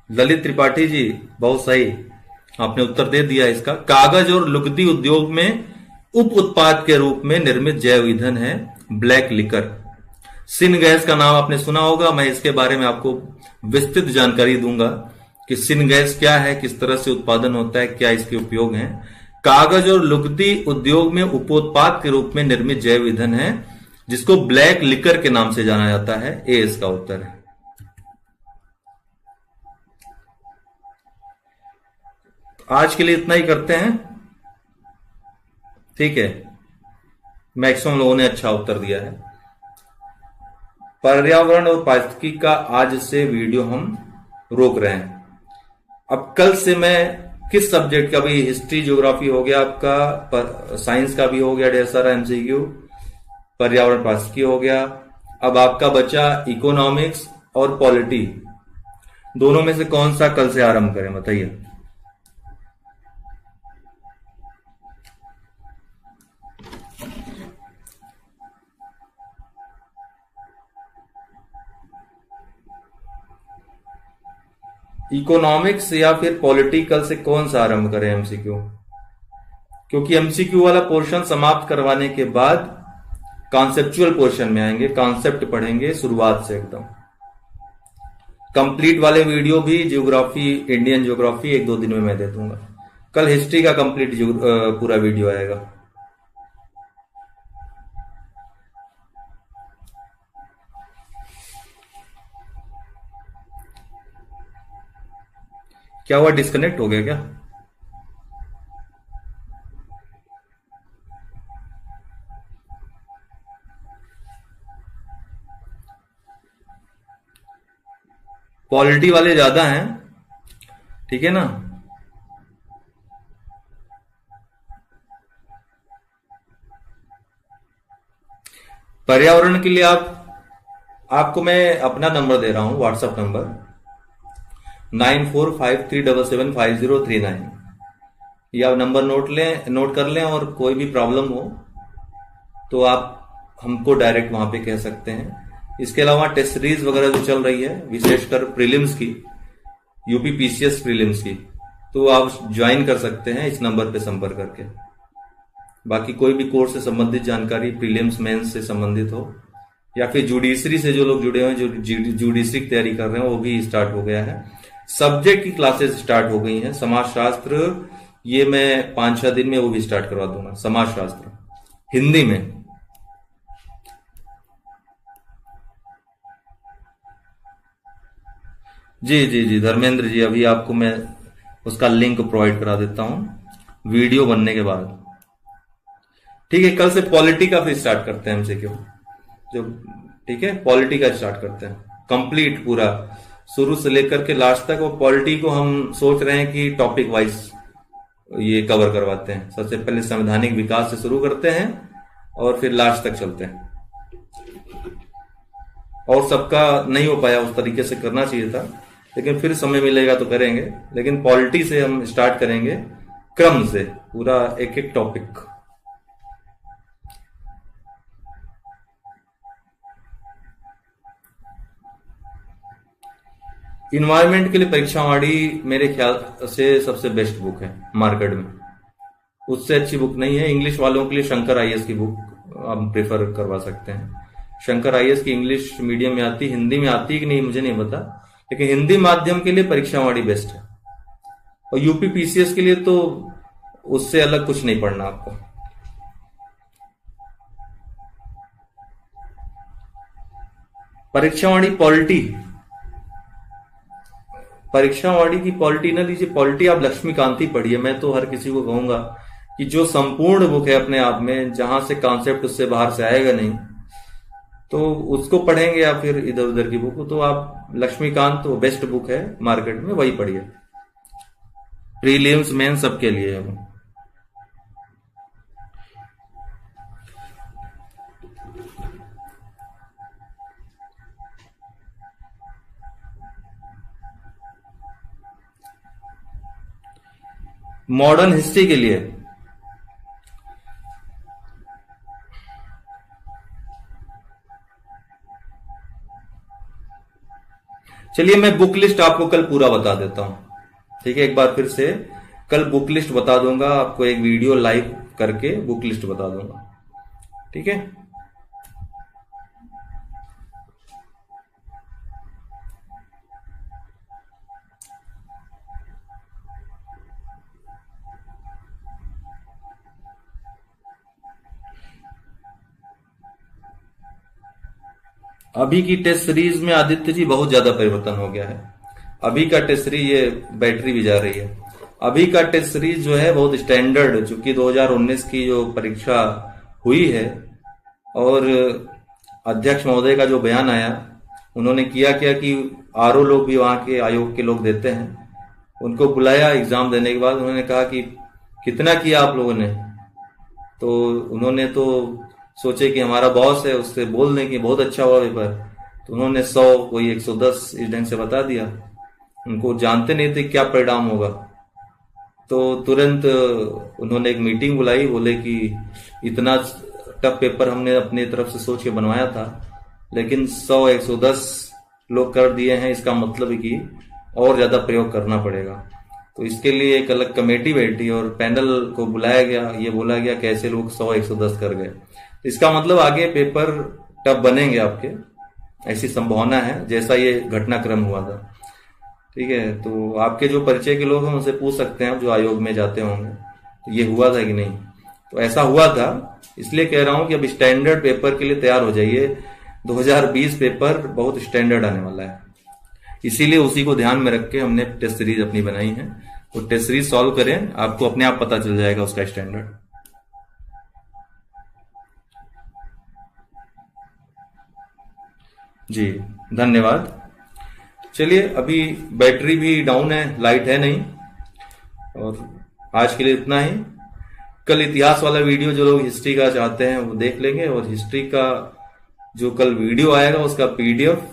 ललित त्रिपाठी जी, बहुत सही, आपने उत्तर दे दिया इसका। कागज और लुगदी उद्योग में उप उत्पाद के रूप में निर्मित जैव ईंधन है ब्लैक लिकर। सिन गैस का नाम आपने सुना होगा, मैं इसके बारे में आपको विस्तृत जानकारी दूंगा कि सिनगैस क्या है, किस तरह से उत्पादन होता है, क्या इसके उपयोग हैं। कागज और लुगदी उद्योग में उपोत्पाद के रूप में निर्मित जैव ईंधन है जिसको ब्लैक लिकर के नाम से जाना जाता है। ए इसका उत्तर है। आज के लिए इतना ही करते हैं, ठीक है। मैक्सिमम लोगों ने अच्छा उत्तर दिया है। पर्यावरण और पारिस्थितिकी का आज से वीडियो हम रोक रहे हैं। अब कल से मैं किस सब्जेक्ट का भी, हिस्ट्री ज्योग्राफी हो गया आपका, साइंस का भी हो गया ढेर सारा एमसीक्यू, पर्यावरण पारिस्थितिकी हो गया, अब आपका बचा इकोनॉमिक्स और पॉलिटी। दोनों में से कौन सा कल से आरंभ करें बताइए। इकोनॉमिक्स या फिर पॉलिटिकल से कौन सा आरंभ करें एमसीक्यू, क्योंकि एमसीक्यू वाला पोर्शन समाप्त करवाने के बाद कॉन्सेप्चुअल पोर्शन में आएंगे, कॉन्सेप्ट पढ़ेंगे शुरुआत से एकदम। कंप्लीट वाले वीडियो भी ज्योग्राफी, इंडियन ज्योग्राफी 1-2 दिन में मैं दे दूंगा। कल हिस्ट्री का कंप्लीट पूरा वीडियो आएगा। क्या हुआ, डिस्कनेक्ट हो गया क्या? पॉलिटी वाले ज्यादा हैं, ठीक है ना। पर्यावरण के लिए आपको मैं अपना नंबर दे रहा हूं, व्हाट्सएप नंबर 9453775039। ये आप नंबर नोट कर लें, और कोई भी प्रॉब्लम हो तो आप हमको डायरेक्ट वहां पे कह सकते हैं। इसके अलावा टेस्ट सीरीज वगैरह जो चल रही है, विशेषकर प्रीलिम्स की, यूपी पीसीएस प्रीलिम्स की, तो आप ज्वाइन कर सकते हैं इस नंबर पे संपर्क करके। बाकी कोई भी कोर्स से संबंधित जानकारी, प्रीलिम्स मेंस से संबंधित हो, या फिर जुडिशरी से जो लोग जुड़े हुए हैं, जो जुडिशरी की तैयारी कर रहे हैं, वो भी स्टार्ट हो गया है। सब्जेक्ट की क्लासेस स्टार्ट हो गई हैं। समाजशास्त्र ये मैं 5-6 दिन में वो भी स्टार्ट करवा दूंगा, समाजशास्त्र हिंदी में। जी जी जी धर्मेंद्र जी, अभी आपको मैं उसका लिंक प्रोवाइड करा देता हूं वीडियो बनने के बाद, ठीक है। कल से पॉलिटी का फिर स्टार्ट करते हैं हमसे क्यों, जो ठीक है, पॉलिटी का स्टार्ट करते हैं कंप्लीट पूरा शुरू से लेकर के लास्ट तक। और पॉलिटी को हम सोच रहे हैं कि टॉपिक वाइज ये कवर करवाते हैं। सबसे पहले संवैधानिक विकास से शुरू करते हैं और फिर लास्ट तक चलते हैं। और सबका नहीं हो पाया, उस तरीके से करना चाहिए था, लेकिन फिर समय मिलेगा तो करेंगे। लेकिन पॉलिटी से हम स्टार्ट करेंगे क्रम से, पूरा एक एक टॉपिक। इन्वायरमेंट के लिए परीक्षावाड़ी मेरे ख्याल से सबसे बेस्ट बुक है मार्केट में, उससे अच्छी बुक नहीं है। इंग्लिश वालों के लिए शंकर आईएएस की बुक आप प्रेफर करवा सकते हैं। शंकर आईएएस की इंग्लिश मीडियम में आती, हिंदी में आती कि नहीं मुझे नहीं पता, लेकिन हिंदी माध्यम के लिए परीक्षावाड़ी बेस्ट है। और यूपी पीसीएस के लिए तो उससे अलग कुछ नहीं पढ़ना आपको। परीक्षावाड़ी परीक्षावाड़ी की पॉलिटी ना लीजिए, पॉलिटी आप लक्ष्मीकांति पढ़िए। मैं तो हर किसी को कहूंगा कि जो संपूर्ण बुक है अपने आप में, जहां से कॉन्सेप्ट उससे बाहर से आएगा नहीं, तो उसको पढ़ेंगे, या फिर इधर उधर की बुक, तो आप लक्ष्मीकांत तो बेस्ट बुक है मार्केट में, वही पढ़िए। प्रीलिम्स मेन सबके लिए है वो। मॉडर्न हिस्ट्री के लिए चलिए मैं बुक लिस्ट आपको कल पूरा बता देता हूं, ठीक है। एक बार फिर से कल बुक लिस्ट बता दूंगा आपको, एक वीडियो लाइव करके बुक लिस्ट बता दूंगा, ठीक है। अभी की टेस्ट सीरीज में आदित्य जी बहुत ज्यादा परिवर्तन हो गया है। अभी का टेस्ट सीरीज, ये बैटरी भी जा रही है, अभी का टेस्ट सीरीज जो है बहुत स्टैंडर्ड, चूंकि 2019 की जो परीक्षा हुई है और अध्यक्ष महोदय का जो बयान आया, उन्होंने किया क्या कि आरओ लोग भी वहां के आयोग के लोग देते हैं, उनको बुलाया एग्जाम देने के बाद, उन्होंने कहा कि कितना किया आप लोगों ने, तो उन्होंने तो सोचे कि हमारा बॉस है उससे बोल दें कि बहुत अच्छा हुआ पेपर, तो उन्होंने 100 कोई 110 इस ढंग से बता दिया। उनको जानते नहीं थे क्या परिणाम होगा, तो तुरंत उन्होंने एक मीटिंग बुलाई, बोले कि इतना टफ पेपर हमने अपनी तरफ से सोच के बनवाया था, लेकिन 100-110 लोग कर दिए हैं, इसका मतलब है कि और ज्यादा प्रयोग करना पड़ेगा। तो इसके लिए एक अलग कमेटी बैठी और पैनल को बुलाया गया, ये बोला गया कैसे लोग 100-110 कर गए। इसका मतलब आगे पेपर टफ बनेंगे आपके, ऐसी संभावना है, जैसा ये घटनाक्रम हुआ था। ठीक है, तो आपके जो परिचय के लोग हैं उनसे पूछ सकते हैं, जो आयोग में जाते होंगे, तो ये हुआ था कि नहीं। तो ऐसा हुआ था, इसलिए कह रहा हूं कि अब स्टैंडर्ड पेपर के लिए तैयार हो जाइए। 2020 पेपर बहुत स्टैंडर्ड आने वाला है, इसीलिए उसी को ध्यान में रख के हमने टेस्ट सीरीज अपनी बनाई है। तो टेस्ट सीरीज सॉल्व करें, आपको अपने आप पता चल जाएगा उसका स्टैंडर्ड। जी धन्यवाद। चलिए, अभी बैटरी भी डाउन है, लाइट है नहीं, और आज के लिए इतना ही। कल इतिहास वाला वीडियो जो लोग हिस्ट्री का चाहते हैं वो देख लेंगे, और हिस्ट्री का जो कल वीडियो आएगा उसका पीडीएफ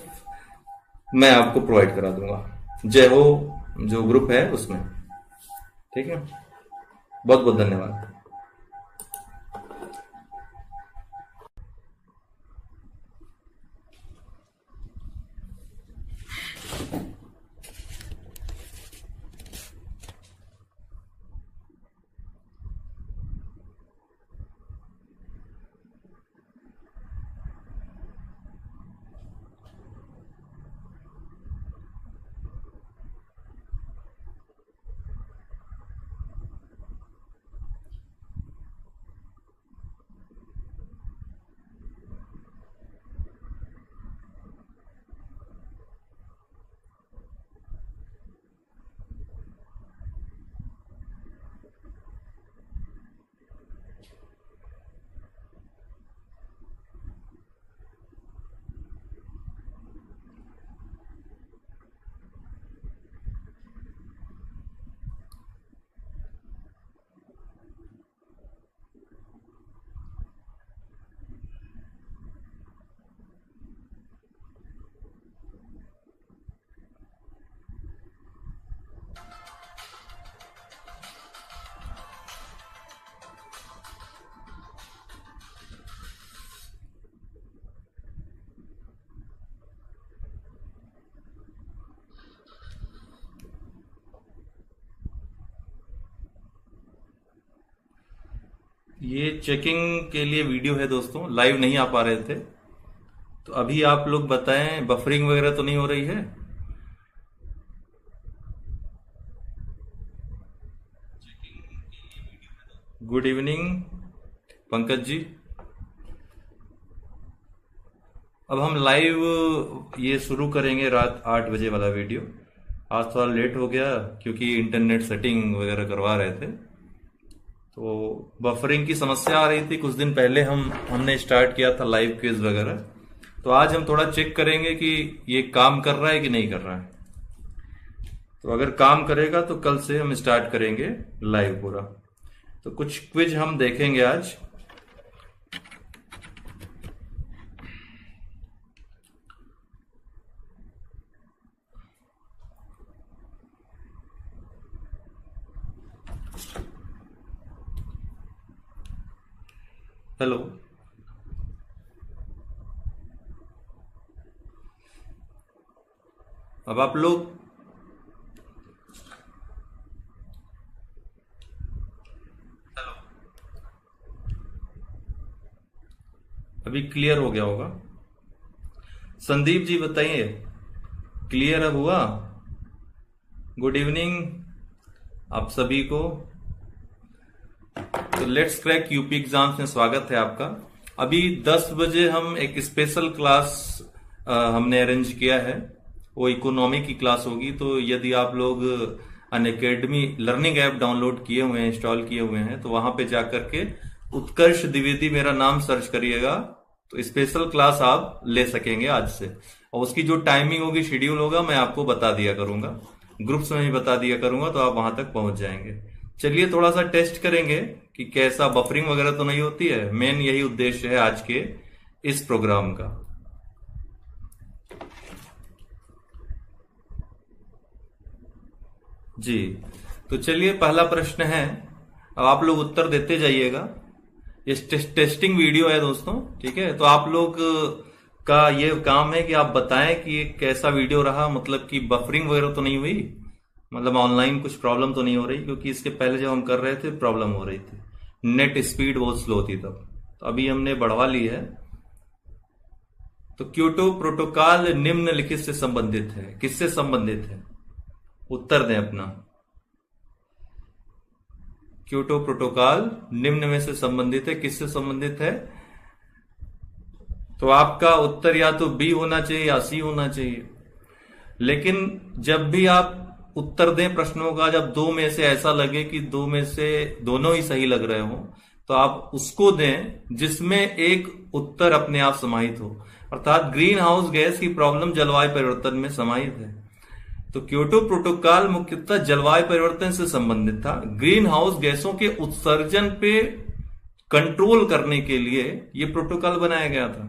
मैं आपको प्रोवाइड करा दूंगा, जय हो जो ग्रुप है उसमें। ठीक है, बहुत बहुत धन्यवाद। ये चेकिंग के लिए वीडियो है दोस्तों, लाइव नहीं आ पा रहे थे, तो अभी आप लोग बताएं बफरिंग वगैरह तो नहीं हो रही है। Good evening Pankaj ji. अब हम लाइव ये शुरू करेंगे रात 8 बजे वाला वीडियो। आज थोड़ा लेट हो गया क्योंकि इंटरनेट सेटिंग वगैरह करवा रहे थे, तो बफरिंग की समस्या आ रही थी। कुछ दिन पहले हमने स्टार्ट किया था लाइव क्विज वगैरह, तो आज हम थोड़ा चेक करेंगे कि ये काम कर रहा है कि नहीं कर रहा है। तो अगर काम करेगा तो कल से हम स्टार्ट करेंगे लाइव पूरा। तो कुछ क्विज हम देखेंगे आज। हेलो, अब आप लोग अभी क्लियर हो गया होगा। संदीप जी बताइए, क्लियर अब हुआ? गुड इवनिंग आप सभी को। तो लेट्स क्रैक यूपी एग्जाम्स में स्वागत है आपका। अभी 10 बजे हम एक स्पेशल क्लास हमने अरेंज किया है, वो इकोनॉमी की क्लास होगी। तो यदि आप लोग अनअकैडमी लर्निंग ऐप डाउनलोड किए हुए हैं, इंस्टॉल किए हुए हैं, तो वहां पे जाकर के उत्कर्ष द्विवेदी मेरा नाम सर्च करिएगा, तो स्पेशल क्लास आप ले सकेंगे आज से। और उसकी जो टाइमिंग होगी, शेड्यूल होगा, मैं आपको बता दिया करूंगा, ग्रुप्स में भी बता दिया करूंगा, तो आप वहां तक पहुंच जाएंगे। चलिए थोड़ा सा टेस्ट करेंगे कि कैसा बफरिंग वगैरह तो नहीं होती है। मेन यही उद्देश्य है आज के इस प्रोग्राम का। जी, तो चलिए पहला प्रश्न है, अब आप लोग उत्तर देते जाइएगा। ये टेस्टिंग वीडियो है दोस्तों, ठीक है। तो आप लोग का ये काम है कि आप बताएं कि ये कैसा वीडियो रहा, मतलब कि बफरिंग वगैरह तो नहीं हुई, मतलब ऑनलाइन कुछ प्रॉब्लम तो नहीं हो रही, क्योंकि इसके पहले जब हम कर रहे थे प्रॉब्लम हो रही थी, नेट स्पीड बहुत स्लो थी तब। तो अभी हमने बढ़वा ली है। तो क्योटो प्रोटोकॉल निम्नलिखित से संबंधित है, किससे संबंधित है? उत्तर दें अपना। क्योटो प्रोटोकॉल निम्न में से संबंधित है, किससे संबंधित है? तो आपका उत्तर या तो बी होना चाहिए या सी होना चाहिए। लेकिन जब भी आप उत्तर दें प्रश्नों का, जब दो में से ऐसा लगे कि दो में से दोनों ही सही लग रहे हो, तो आप उसको दें जिसमें एक उत्तर अपने आप समाहित हो। अर्थात ग्रीन हाउस गैस की प्रॉब्लम जलवायु परिवर्तन में समाहित है। तो क्योटो प्रोटोकॉल मुख्यतः जलवायु परिवर्तन से संबंधित था। ग्रीन हाउस गैसों के उत्सर्जन पे कंट्रोल करने के लिए यह प्रोटोकॉल बनाया गया था।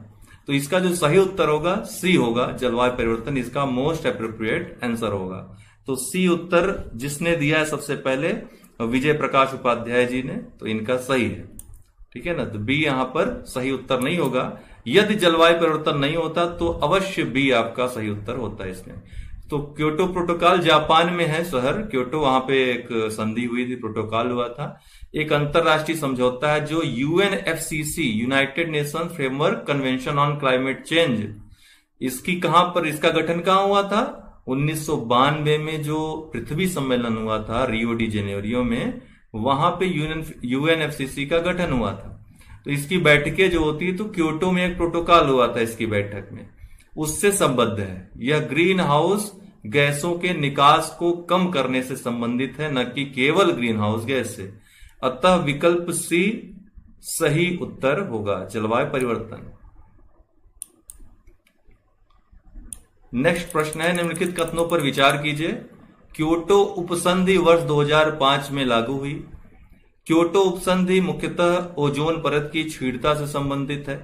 तो इसका जो सही उत्तर होगा सी होगा, जलवायु परिवर्तन इसका मोस्ट एप्रोप्रिएट आंसर होगा। तो सी उत्तर जिसने दिया है सबसे पहले, विजय प्रकाश उपाध्याय जी ने, तो इनका सही है, ठीक है ना। तो बी यहां पर सही उत्तर नहीं होगा। यदि जलवायु परिवर्तन नहीं होता तो अवश्य बी आपका सही उत्तर होता है इसमें। तो क्योटो प्रोटोकॉल जापान में है शहर क्योटो, वहां पे एक संधि हुई थी, प्रोटोकॉल हुआ था। एक अंतरराष्ट्रीय समझौता है जो UNFCCC, United nation framework convention on climate change, इसकी कहां पर, इसका गठन कहां हुआ था? 1992 में जो पृथ्वी सम्मेलन हुआ था रियो डी जेनेरियो में, वहां पे यूएनएफसीसी का गठन हुआ था। तो इसकी बैठकें जो होती है, तो क्योटो में एक प्रोटोकॉल हुआ था इसकी बैठक में, उससे संबद्ध है। यह ग्रीन हाउस गैसों के निकास को कम करने से संबंधित है, न कि केवल ग्रीन हाउस गैस से। अतः विकल्प सी सही उत्तर होगा, जलवायु परिवर्तन। नेक्स्ट प्रश्न है, निम्नलिखित कथनों पर विचार कीजिए। क्योटो उपसंधि वर्ष 2005 में लागू हुई। क्योटो उपसंधि मुख्यतः ओजोन परत की क्षीणता से संबंधित है।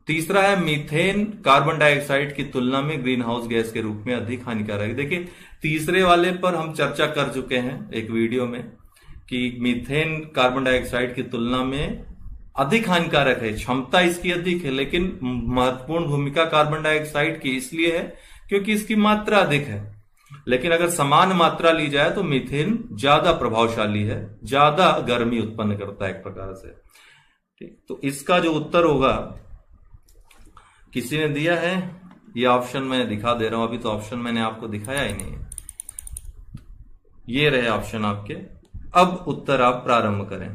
तीसरा है, मीथेन कार्बन डाइऑक्साइड की तुलना में ग्रीन हाउस गैस के रूप में अधिक हानिकारक है। देखिए तीसरे वाले पर हम चर्चा कर चुके हैं एक वीडियो में कि मीथेन कार्बन डाइऑक्साइड की तुलना में अधिक हानिकारक है, क्षमता इसकी अधिक है, लेकिन महत्वपूर्ण भूमिका कार्बन डाइऑक्साइड की इसलिए है क्योंकि इसकी मात्रा अधिक है। लेकिन अगर समान मात्रा ली जाए तो मीथेन ज्यादा प्रभावशाली है, ज्यादा गर्मी उत्पन्न करता है एक प्रकार से, ठीक। तो इसका जो उत्तर होगा, किसी ने दिया है, ये ऑप्शन मैं दिखा दे रहा हूं, अभी तो ऑप्शन मैंने आपको दिखाया ही नहीं है, ये रहे ऑप्शन आपके। अब उत्तर आप प्रारंभ करें।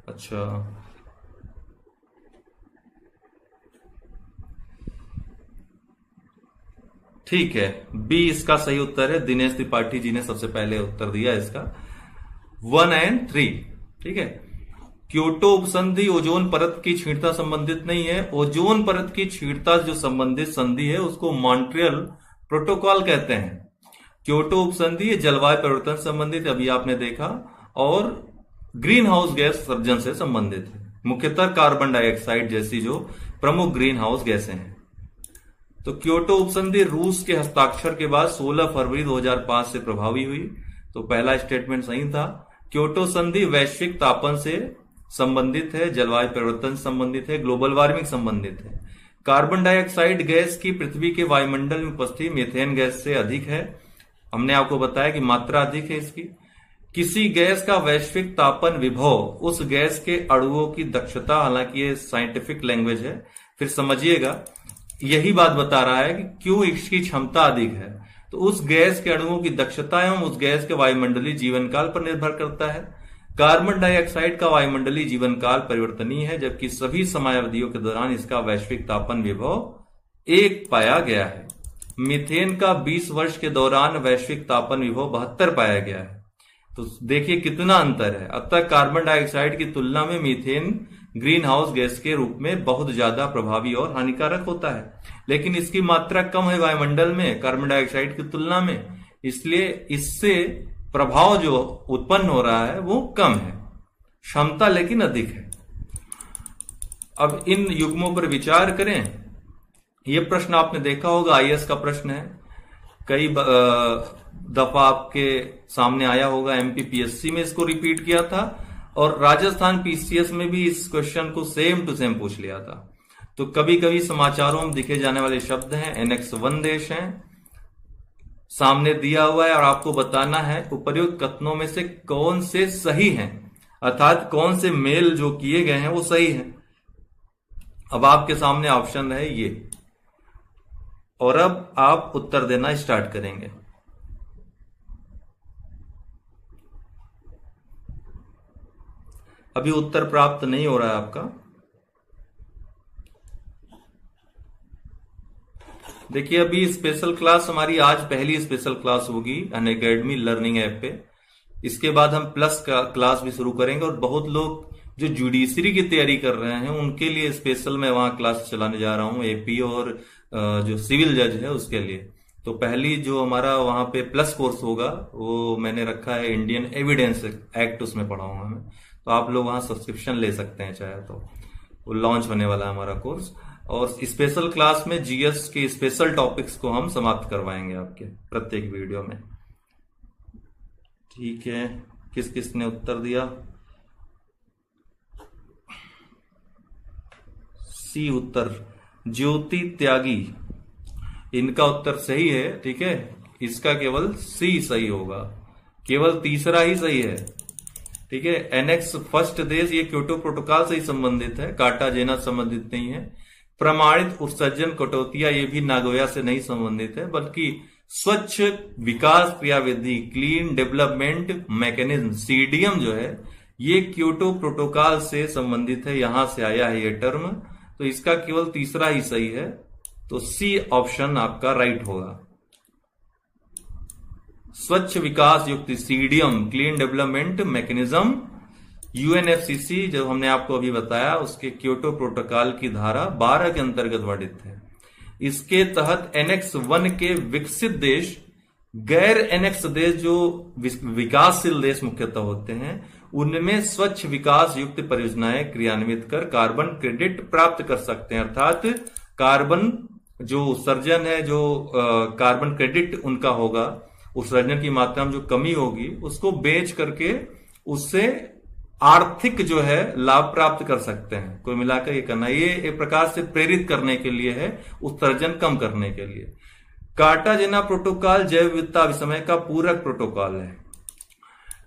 अच्छा, ठीक है, बी इसका सही उत्तर है। दिनेश त्रिपाठी जी ने सबसे पहले उत्तर दिया इसका, 1 और 3, ठीक है। क्योटो उपसंधि ओजोन परत की क्षीणता संबंधित नहीं है। ओजोन परत की क्षीणता जो संबंधित संधि है उसको मॉन्ट्रियल प्रोटोकॉल कहते हैं। क्योटो उपसंधि जलवायु परिवर्तन संबंधित, अभी आपने देखा, और ग्रीन हाउस गैस उत्सर्जन से संबंधित है, मुख्यतः कार्बन डाइऑक्साइड जैसी जो प्रमुख ग्रीन हाउस गैसें हैं। तो क्योटो उपसंधि रूस के हस्ताक्षर के बाद 16 फरवरी 2005 से प्रभावी हुई। तो पहला स्टेटमेंट सही था। क्योटो संधि वैश्विक तापन से संबंधित है, जलवायु परिवर्तन संबंधित है, ग्लोबल वार्मिंग संबंधित है। कार्बन डाइऑक्साइड गैस की पृथ्वी के वायुमंडल में उपस्थिति मीथेन गैस से अधिक है, हमने आपको बताया कि मात्रा अधिक है इसकी। किसी गैस का वैश्विक तापन विभव उस गैस के अणुओं की दक्षता, हालांकि ये साइंटिफिक लैंग्वेज है, फिर समझिएगा, यही बात बता रहा है कि क्यों इसकी क्षमता अधिक है। तो उस गैस के अणुओं की दक्षता एवं उस गैस के वायुमंडलीय जीवन काल पर निर्भर करता है। कार्बन डाइऑक्साइड का वायुमंडलीय जीवन काल परिवर्तनीय है, जबकि सभी समयावधियों के दौरान इसका वैश्विक तापन विभव 1 पाया गया है। मीथेन का 20 वर्ष के दौरान वैश्विक तापन विभव 72 पाया गया है। तो देखिए कितना अंतर है। अतः कार्बन डाइऑक्साइड की तुलना में मीथेन ग्रीन हाउस गैस के रूप में बहुत ज्यादा प्रभावी और हानिकारक होता है, लेकिन इसकी मात्रा कम है वायुमंडल में कार्बन डाइऑक्साइड की तुलना में, इसलिए इससे प्रभाव जो उत्पन्न हो रहा है वो कम है, क्षमता लेकिन अधिक है। अब इन युग्मों पर विचार करें। यह प्रश्न आपने देखा होगा, आईएएस का प्रश्न है, कई दफा आपके सामने आया होगा। एमपीपीएससी में इसको रिपीट किया था और राजस्थान पीसीएस में भी इस क्वेश्चन को सेम टू सेम पूछ लिया था। तो कभी कभी समाचारों में दिखे जाने वाले शब्द हैं, एनेक्स 1 देश हैं, सामने दिया हुआ है और आपको बताना है उपर्युक्त कथनों में से कौन से सही हैं, अर्थात कौन से मेल जो किए गए हैं वो सही हैं। अब आपके सामने ऑप्शन है ये, और अब आप उत्तर देना स्टार्ट करेंगे। अभी उत्तर प्राप्त नहीं हो रहा है आपका। देखिए अभी स्पेशल क्लास हमारी आज पहली स्पेशल क्लास होगी अनअकैडमी लर्निंग ऐप पे। इसके बाद हम प्लस का क्लास भी शुरू करेंगे और बहुत लोग जो जुडिशरी की तैयारी कर रहे हैं उनके लिए स्पेशल मैं वहां क्लास चलाने जा रहा हूं, एपी और जो सिविल जज है उसके लिए। तो पहली जो हमारा वहां पे प्लस कोर्स होगा वो मैंने रखा है इंडियन एविडेंस एक्ट, उसमें पढ़ाऊंगा मैं। तो आप लोग वहां सब्सक्रिप्शन ले सकते हैं चाहे तो। वो लॉन्च होने वाला है हमारा कोर्स, और स्पेशल क्लास में जीएस के स्पेशल टॉपिक्स को हम समाप्त करवाएंगे आपके प्रत्येक वीडियो में। ठीक है, किस किस ने उत्तर दिया? सी उत्तर, ज्योति त्यागी, इनका उत्तर सही है। ठीक है, इसका केवल सी सही होगा, केवल तीसरा ही सही है। ठीक है, एनेक्स फर्स्ट देश ये क्योटो प्रोटोकॉल से ही संबंधित है, कार्टाजेना संबंधित नहीं है। प्रमाणित उत्सर्जन कटौतियां ये भी नागोया से नहीं संबंधित है, बल्कि स्वच्छ विकास क्रियाविधि क्लीन डेवलपमेंट मैकेनिज्म सीडीएम जो है ये क्योटो प्रोटोकॉल से संबंधित है, यहां से आया है ये टर्म। तो इसका केवल तीसरा ही सही है, तो सी ऑप्शन आपका राइट होगा। स्वच्छ विकास युक्त CDM clean development mechanism UNFCCC जो हमने आपको अभी बताया उसके क्योटो प्रोटोकॉल की धारा 12 के अंतर्गत वर्णित है। इसके तहत एनेक्स 1 के विकसित देश गैर एनेक्स देश जो विकासशील देश मुख्यतः होते हैं उनमें स्वच्छ विकास युक्त परियोजनाएं क्रियान्वित कर कार्बन क्रेडिट प्राप्त कर सकते हैं, अर्थात कार्बन जो उत्सर्जन है जो कार्बन क्रेडिट उनका होगा, उत्सर्जन की मात्रा में जो कमी होगी उसको बेच करके उससे आर्थिक जो है लाभ प्राप्त कर सकते हैं। कोई मिलाकर ये करना, ये एक प्रकार से प्रेरित करने के लिए है, उत्सर्जन कम करने के लिए। कार्टाजेना प्रोटोकॉल जैव विविधता अभिसमय का पूरक प्रोटोकॉल है।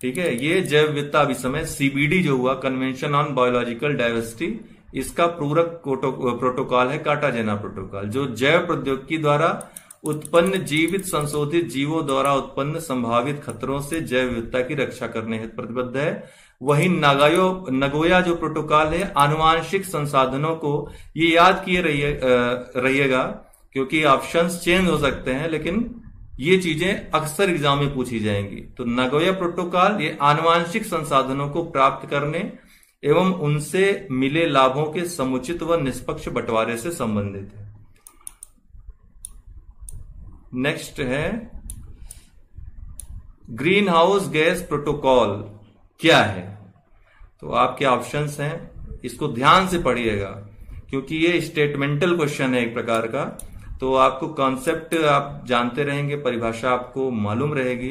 ठीक है, ये जैव विविधता अभिसमय सीबीडी जो हुआ कन्वेंशन ऑन बायोलॉजिकल डाइवर्सिटी, इसका पूरक प्रोटोकॉल है कार्टाजेना प्रोटोकॉल, जो जैव प्रौद्योगिकी द्वारा उत्पन्न जीवित संशोधित जीवों द्वारा उत्पन्न संभावित खतरों से जैव विविधता की रक्षा करने हेतु प्रतिबद्ध है। वही नगोया जो प्रोटोकॉल है आनुवांशिक संसाधनों को, ये याद किए रहिएगा क्योंकि ऑप्शंस चेंज हो सकते हैं, लेकिन ये चीजें अक्सर एग्जाम में पूछी जाएंगी। तो नगोया प्रोटोकॉल ये आनुवांशिक संसाधनों को प्राप्त करने एवं उनसे मिले लाभों के समुचित व निष्पक्ष बंटवारे से संबंधित है। नेक्स्ट है ग्रीन हाउस गैस प्रोटोकॉल क्या है? तो आपके ऑप्शंस हैं, इसको ध्यान से पढ़िएगा क्योंकि ये स्टेटमेंटल क्वेश्चन है एक प्रकार का। तो आपको कॉन्सेप्ट आप जानते रहेंगे, परिभाषा आपको मालूम रहेगी,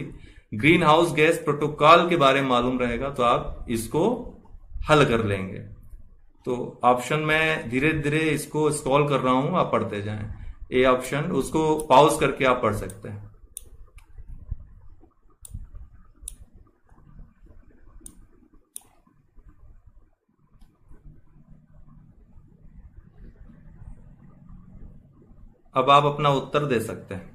ग्रीन हाउस गैस प्रोटोकॉल के बारे में मालूम रहेगा तो आप इसको हल कर लेंगे। तो ऑप्शन में धीरे धीरे इसको स्क्रॉल कर रहा हूं, आप पढ़ते जाएं। ए ऑप्शन, उसको पॉज करके आप पढ़ सकते हैं। अब आप अपना उत्तर दे सकते हैं।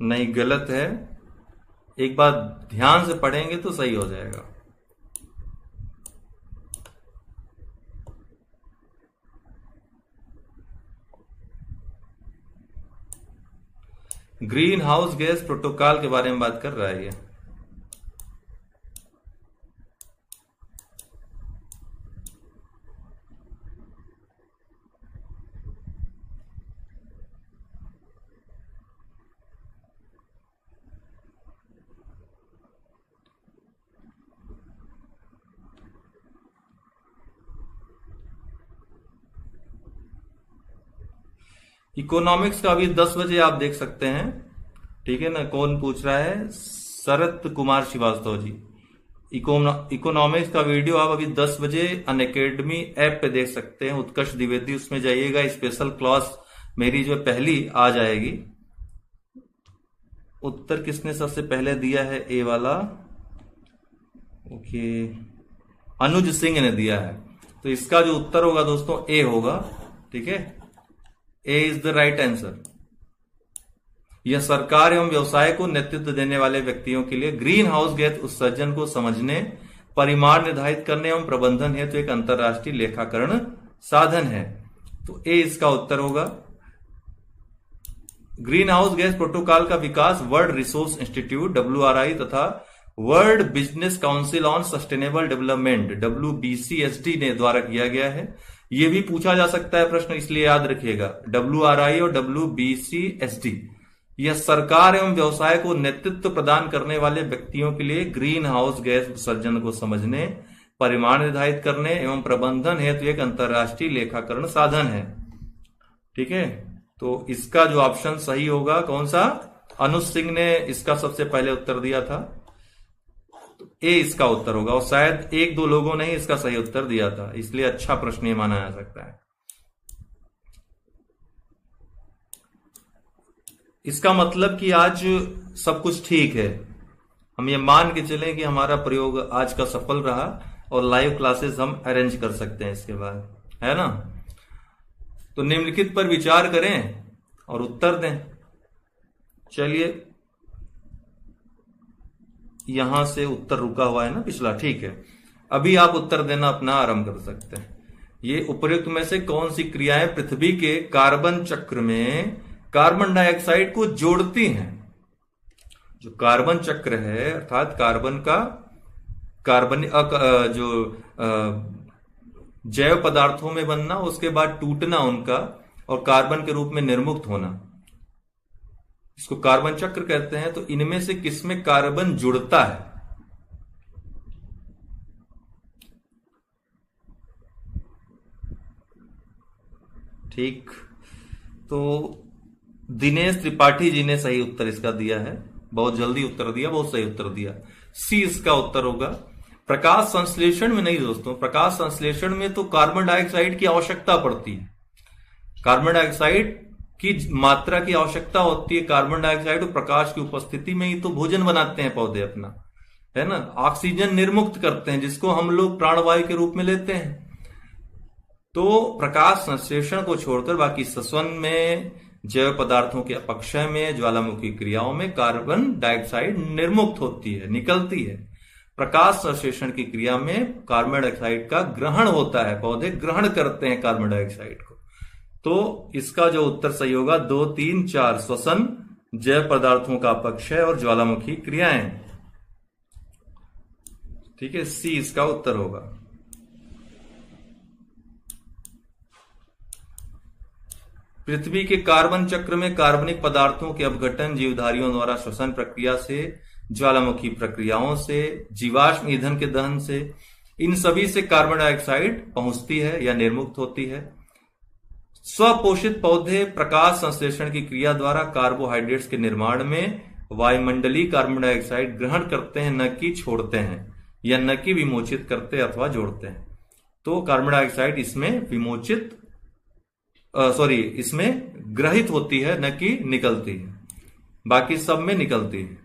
नहीं, गलत है। एक बार ध्यान से पढ़ेंगे तो सही हो जाएगा। ग्रीन हाउस गैस प्रोटोकॉल के बारे में बात कर रहा है ये। इकोनॉमिक्स का अभी 10 बजे आप देख सकते हैं, ठीक है ना। कौन पूछ रहा है? शरत कुमार श्रीवास्तव जी। इकोनॉमिक्स का वीडियो आप अभी 10 बजे अनअकैडमी ऐप पे देख सकते हैं। उत्कर्ष द्विवेदी उसमें जाइएगा, स्पेशल क्लास मेरी जो पहली आ जाएगी। उत्तर किसने सबसे पहले दिया है? ए वाला, ओके, अनुज सिंह ने दिया है। तो इसका जो उत्तर होगा दोस्तों ए होगा, ठीक है। ए इज द राइट आंसर। यह सरकार एवं व्यवसाय को नेतृत्व देने वाले व्यक्तियों के लिए ग्रीन हाउस गैस उत्सर्जन को समझने, परिमाण निर्धारित करने एवं प्रबंधन हेतु एक अंतरराष्ट्रीय लेखाकरण साधन है। तो ए इसका उत्तर होगा। ग्रीन हाउस गैस प्रोटोकॉल का विकास वर्ल्ड रिसोर्स इंस्टीट्यूट WRI तथा world business council on sustainable development WBCSD ने द्वारा किया गया है। यह भी पूछा जा सकता है प्रश्न, इसलिए याद रखिएगा WRI और WBCSD। यह सरकार एवं व्यवसाय को नेतृत्व प्रदान करने वाले व्यक्तियों के लिए ग्रीन हाउस गैस उत्सर्जन को समझने, परिमाण निर्धारित करने एवं प्रबंधन हेतु एक अंतरराष्ट्रीय लेखाकरण साधन है, ठीक है। तो इसका जो ऑप्शन सही होगा कौन सा? अनुज सिंह ने इसका सबसे पहले उत्तर दिया था, तो ए इसका उत्तर होगा। और शायद 1-2 लोगों ने ही इसका सही उत्तर दिया था, इसलिए अच्छा प्रश्न ये माना जा सकता है। इसका मतलब कि आज सब कुछ ठीक है। हम ये मान के चलें कि हमारा प्रयोग आज का सफल रहा और लाइव क्लासेस हम अरेंज कर सकते हैं इसके बाद, है ना। तो निम्नलिखित पर विचार करें और उत्तर दें। चलिए, यहां से उत्तर रुका हुआ है ना पिछला, ठीक है। अभी आप उत्तर देना अपना आरंभ कर सकते हैं। ये उपयुक्त में से कौन सी क्रियाएं पृथ्वी के कार्बन चक्र में कार्बन डाइऑक्साइड को जोड़ती हैं? जो कार्बन चक्र है, अर्थात कार्बन का जो जैव पदार्थों में बनना, उसके बाद टूटना उनका और कार्बन के रूप में निर्मुक्त होना, इसको कार्बन चक्र कहते हैं। तो इनमें से किसमें कार्बन जुड़ता है? ठीक, तो दिनेश त्रिपाठी जी ने सही उत्तर इसका दिया है। बहुत जल्दी उत्तर दिया, बहुत सही उत्तर दिया। सी इसका उत्तर होगा। प्रकाश संश्लेषण में नहीं दोस्तों, प्रकाश संश्लेषण में तो कार्बन डाइऑक्साइड की आवश्यकता पड़ती है। कार्बन डाइऑक्साइड की मात्रा की आवश्यकता होती है। कार्बन डाइऑक्साइड और प्रकाश की उपस्थिति में ही तो भोजन बनाते हैं पौधे अपना, है ना। ऑक्सीजन निर्मुक्त करते हैं, जिसको हम लोग प्राणवायु के रूप में लेते हैं। तो प्रकाश संश्लेषण को छोड़कर बाकी श्वसन में, जैव पदार्थों के अपक्षय में, ज्वालामुखी क्रियाओं में कार्बन डाइऑक्साइड निर्मुक्त होती है, निकलती है। प्रकाश संश्लेषण की क्रिया में कार्बन डाइऑक्साइड का ग्रहण होता है, पौधे ग्रहण करते हैं कार्बन डाइऑक्साइड को। तो इसका जो उत्तर सही होगा 2, 3, 4 श्वसन, जैव पदार्थों का अपक्षय और ज्वालामुखी क्रियाएं, ठीक है। सी इसका उत्तर होगा। पृथ्वी के कार्बन चक्र में कार्बनिक पदार्थों के अपघटन जीवधारियों द्वारा श्वसन प्रक्रिया से, ज्वालामुखी प्रक्रियाओं से, जीवाश्म ईंधन के दहन से, इन सभी से कार्बन डाइऑक्साइड पहुंचती है या निर्मुक्त होती है। स्वपोषित पौधे प्रकाश संश्लेषण की क्रिया द्वारा कार्बोहाइड्रेट्स के निर्माण में वायुमंडलीय कार्बन डाइऑक्साइड ग्रहण करते हैं, न कि छोड़ते हैं, या न कि विमोचित करते अथवा जोड़ते हैं। तो कार्बन डाइऑक्साइड इसमें इसमें ग्रहित होती है, न कि निकलती है। बाकी सब में निकलती है।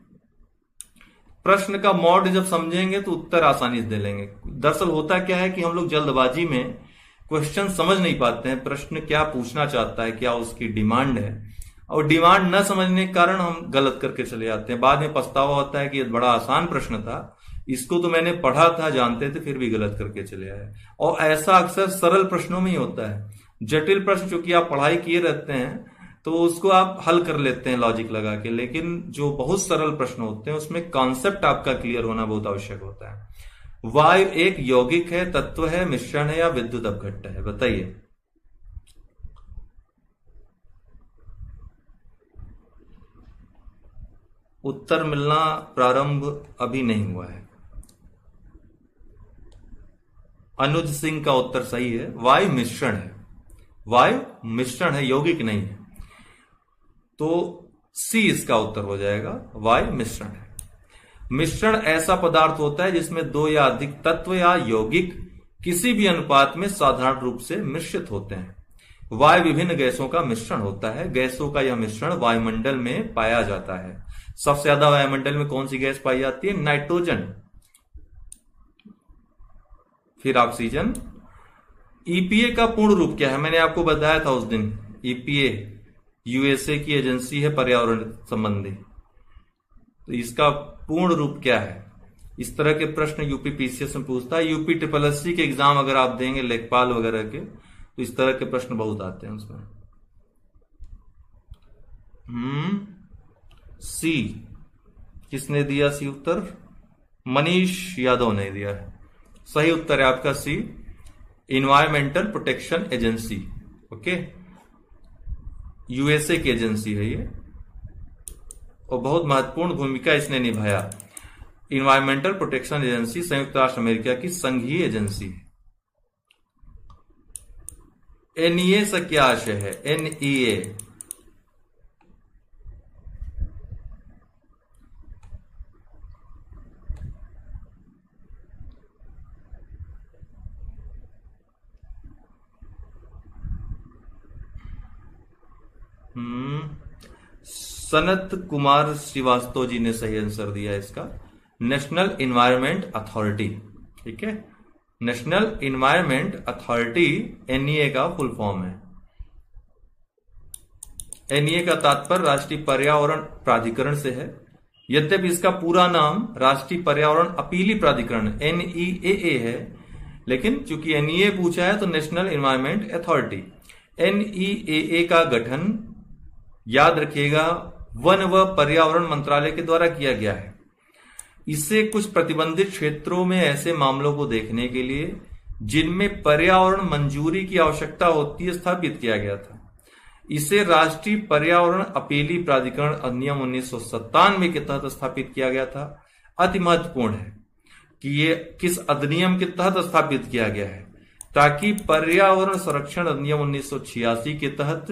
प्रश्न का मोड जब समझेंगे तो उत्तर आसानी से दे लेंगे। दरअसल होता क्या है कि हम लोग जल्दबाजी में क्वेश्चन समझ नहीं पाते हैं, प्रश्न क्या पूछना चाहता है, क्या उसकी डिमांड है, और डिमांड न समझने के कारण हम गलत करके चले जाते हैं। बाद में पछतावा होता है कि ये बड़ा आसान प्रश्न था, इसको तो मैंने पढ़ा था, जानते थे, फिर भी गलत करके चले आए। और ऐसा अक्सर सरल प्रश्नों में ही होता है। जटिल प्रश्न चूंकि आप पढ़ाई किए रहते हैं तो उसको आप हल कर लेते हैं लॉजिक लगा के, लेकिन जो बहुत सरल प्रश्न होते हैं उसमें कॉन्सेप्ट आपका क्लियर होना बहुत आवश्यक होता है। वायु एक यौगिक है, तत्व है, मिश्रण है या विद्युत अपघट्ट है? बताइए। उत्तर मिलना प्रारंभ अभी नहीं हुआ है। अनुज सिंह का उत्तर सही है, वायु मिश्रण है। वायु मिश्रण है, यौगिक नहीं है। तो सी इसका उत्तर हो जाएगा, वायु मिश्रण है। मिश्रण ऐसा पदार्थ होता है जिसमें दो या अधिक तत्व या यौगिक किसी भी अनुपात में साधारण रूप से मिश्रित होते हैं। वायु विभिन्न गैसों का मिश्रण होता है। गैसों का यह मिश्रण वायुमंडल में पाया जाता है। सबसे ज्यादा वायुमंडल में कौन सी गैस पाई जाती है? नाइट्रोजन, फिर ऑक्सीजन। ईपीए का पूर्ण रूप क्या है? मैंने आपको बताया था उस दिन। ईपीए यूएसए की एजेंसी है पर्यावरण संबंधी, तो इसका पूर्ण रूप क्या है? इस तरह के प्रश्न यूपी पीसीएस में पूछता है। यूपी ट्रिपल एससी के एग्जाम अगर आप देंगे लेखपाल वगैरह के, तो इस तरह के प्रश्न बहुत आते हैं उसमें। सी किसने दिया सी उत्तर? मनीष यादव ने दिया है। सही उत्तर है आपका C, environmental protection agency. Okay, USA की एजेंसी है ये, और बहुत महत्वपूर्ण भूमिका इसने निभाया। इन्वायरमेंटल प्रोटेक्शन एजेंसी संयुक्त राष्ट्र अमेरिका की संघीय एजेंसी है। एनईए से क्या आशय है? एनईए सनत कुमार श्रीवास्तव जी ने सही आंसर दिया इसका, नेशनल इन्वायरमेंट अथॉरिटी। ठीक है, नेशनल इन्वायरमेंट अथॉरिटी एनईए का फुल फॉर्म है। एनईए का तात्पर्य राष्ट्रीय पर्यावरण प्राधिकरण से है, यद्यपि इसका पूरा नाम राष्ट्रीय पर्यावरण अपीली प्राधिकरण एनईएए है, लेकिन चूंकि एनईए पूछा है तो नेशनल इन्वायरमेंट अथॉरिटी। एनईएए का गठन याद रखिएगा वन व पर्यावरण मंत्रालय के द्वारा किया गया है। इसे कुछ प्रतिबंधित क्षेत्रों में ऐसे मामलों को देखने के लिए जिनमें पर्यावरण मंजूरी की आवश्यकता होती है स्थापित किया गया था। इसे राष्ट्रीय पर्यावरण अपीली प्राधिकरण अधिनियम 1997 के तहत स्थापित किया गया था। अति महत्वपूर्ण है कि ये किस अधिनियम के तहत स्थापित किया गया है, ताकि पर्यावरण संरक्षण अधिनियम 1986 के तहत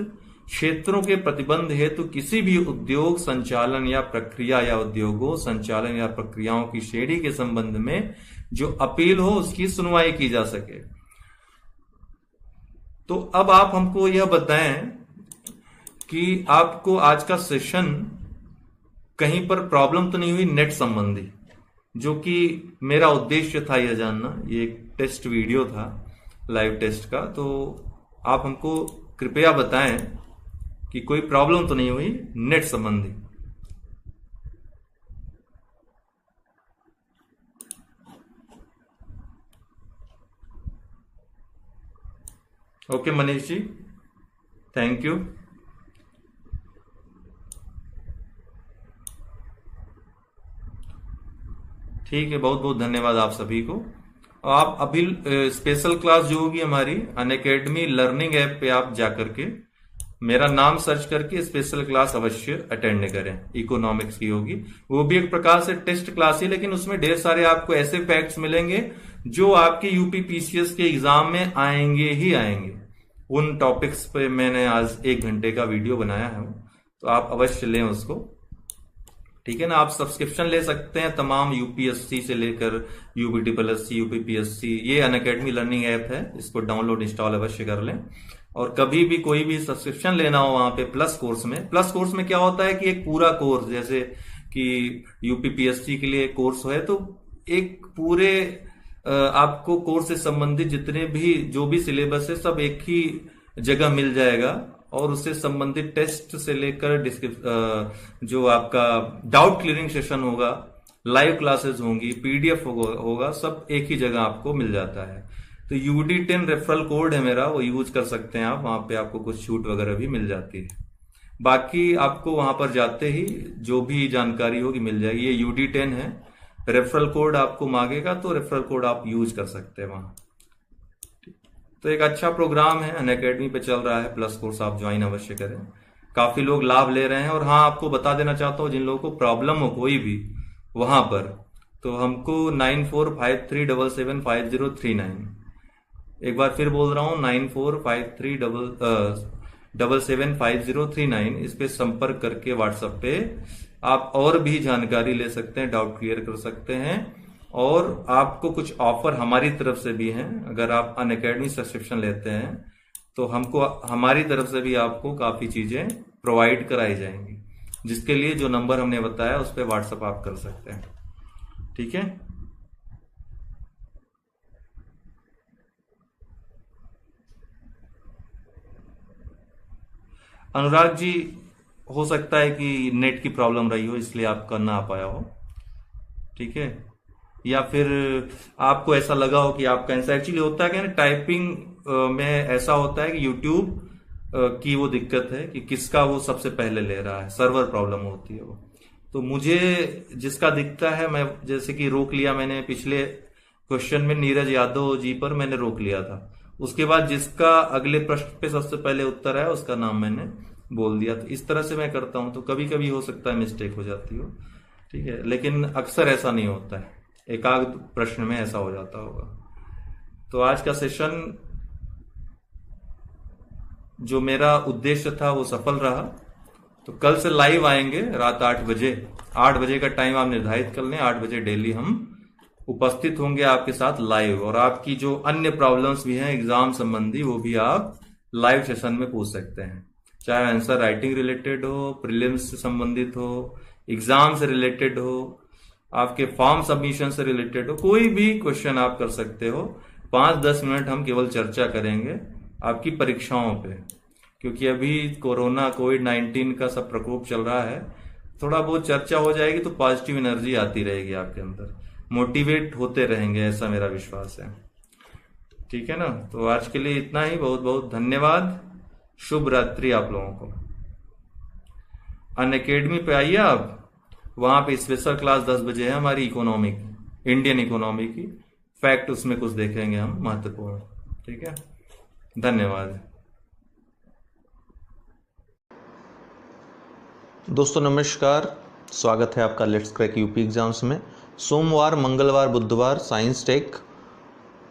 क्षेत्रों के प्रतिबंध हेतु किसी भी उद्योग संचालन या प्रक्रिया या उद्योगों संचालन या प्रक्रियाओं की श्रेणी के संबंध में जो अपील हो उसकी सुनवाई की जा सके। तो अब आप हमको यह बताएं कि आपको आज का सेशन कहीं पर प्रॉब्लम तो नहीं हुई नेट संबंधी, जो कि मेरा उद्देश्य था यह जानना। ये एक टेस्ट वीडियो था लाइव टेस्ट का, तो आप हमको कृपया बताएं कि कोई प्रॉब्लम तो नहीं हुई नेट संबंधी। Okay Manish ji, thank you. ठीक है, बहुत बहुत धन्यवाद आप सभी को। आप अभी स्पेशल क्लास जो होगी हमारी अनअकैडमी लर्निंग ऐप पे आप जाकर के मेरा नाम सर्च करके स्पेशल क्लास अवश्य अटेंड करें। इकोनॉमिक्स की होगी, वो भी एक प्रकार से टेस्ट क्लास ही, लेकिन उसमें ढेर सारे आपको ऐसे फैक्ट्स मिलेंगे जो आपके यूपी पीसीएस के एग्जाम में आएंगे ही आएंगे। उन टॉपिक्स पे मैंने आज 1 घंटे का वीडियो बनाया है, तो आप अवश्य लें उसको। ठीक है ना, आप सब्सक्रिप्शन ले सकते हैं तमाम यूपीएससी से लेकर UP triple SC, UP PSC. ये अनअकैडमी लर्निंग ऐप है, इसको डाउनलोड इंस्टॉल अवश्य कर लें। और कभी भी कोई भी सब्सक्रिप्शन लेना हो वहां पे प्लस कोर्स में क्या होता है कि एक पूरा कोर्स, जैसे कि यूपी पीएससी के लिए कोर्स है, तो एक पूरे आपको कोर्स से संबंधित जितने भी जो भी सिलेबस है सब एक ही जगह मिल जाएगा, और उससे संबंधित टेस्ट से लेकर जो आपका डाउट क्लियरिंग सेशन होगा, लाइव क्लासेस होंगी, पीडीएफ होगा, सब एक ही जगह आपको मिल जाता है। तो UD10 रेफरल कोड है मेरा, वो यूज कर सकते हैं आप, वहां पे आपको कुछ छूट वगैरह भी मिल जाती है। बाकी आपको वहां पर जाते ही जो भी जानकारी होगी मिल जाएगी। ये UD10 है, रेफरल कोड आपको मांगेगा तो रेफरल कोड आप यूज कर सकते हैं वहां। तो एक अच्छा प्रोग्राम है, अनअकैडमी पे चल रहा है, प्लस कोर्स आप ज्वाइन अवश्य करें। काफी लोग लाभ ले रहे हैं। और हाँ, आपको बता देना चाहता हूँ, जिन लोगों को प्रॉब्लम हो कोई भी वहां पर, तो हमको 9453775039, एक बार फिर बोल रहा हूँ 9453775039, इस पे संपर्क करके व्हाट्सएप पे आप और भी जानकारी ले सकते हैं, डाउट क्लियर कर सकते हैं। और आपको कुछ ऑफर हमारी तरफ से भी हैं। अगर आप अनअकैडमी सब्सक्रिप्शन लेते हैं तो हमको हमारी तरफ से भी आपको काफी चीजें प्रोवाइड कराई जाएंगी, जिसके लिए जो नंबर हमने बताया उस पर व्हाट्सएप आप कर सकते हैं। ठीक है। अनुराग जी, हो सकता है कि नेट की प्रॉब्लम रही हो इसलिए आप कर ना आ पाया हो। ठीक है। या फिर आपको ऐसा लगा हो कि आपका आंसर, एक्चुअली होता है कि ना टाइपिंग में ऐसा होता है कि यूट्यूब की वो दिक्कत है कि किसका वो सबसे पहले ले रहा है, सर्वर प्रॉब्लम होती है वो। तो मुझे जिसका दिखता है, मैं जैसे कि रोक लिया मैंने पिछले क्वेश्चन में नीरज यादव जी पर मैंने रोक लिया था, उसके बाद जिसका अगले प्रश्न पे सबसे पहले उत्तर आया उसका नाम मैंने बोल दिया। तो इस तरह से मैं करता हूं, तो कभी कभी हो सकता है मिस्टेक हो जाती हो। ठीक है, लेकिन अक्सर ऐसा नहीं होता है, एकाध प्रश्न में ऐसा हो जाता होगा। तो आज का सेशन जो मेरा उद्देश्य था वो सफल रहा। तो कल से लाइव आएंगे रात 8 बजे। 8 बजे का टाइम आप निर्धारित कर लें, 8 बजे डेली हम उपस्थित होंगे आपके साथ लाइव। और आपकी जो अन्य प्रॉब्लम्स भी हैं एग्जाम संबंधी, वो भी आप लाइव सेशन में पूछ सकते हैं, चाहे आंसर राइटिंग रिलेटेड हो, प्रीलिम्स से संबंधित हो, एग्जाम से रिलेटेड हो, आपके फॉर्म सबमिशन से रिलेटेड हो, कोई भी क्वेश्चन आप कर सकते हो। 5-10 मिनट हम केवल चर्चा करेंगे आपकी परीक्षाओं पे, क्योंकि अभी कोरोना कोविड-19 का सब प्रकोप चल रहा है। थोड़ा बहुत चर्चा हो जाएगी तो पॉजिटिव एनर्जी आती रहेगी आपके अंदर, मोटिवेट होते रहेंगे, ऐसा मेरा विश्वास है। ठीक है ना। तो आज के लिए इतना ही, बहुत बहुत धन्यवाद। शुभ रात्रि आप लोगों को। अनअकैडमी पे आइए आप, वहां पे स्पेशल क्लास 10 बजे है हमारी इकोनॉमी की, इंडियन इकोनॉमी की फैक्ट, उसमें कुछ देखेंगे हम महत्वपूर्ण। ठीक है, धन्यवाद। दोस्तों नमस्कार, स्वागत है आपका लेट्स क्रैक यूपी एग्जाम्स में। सोमवार, मंगलवार, बुधवार साइंस टेक,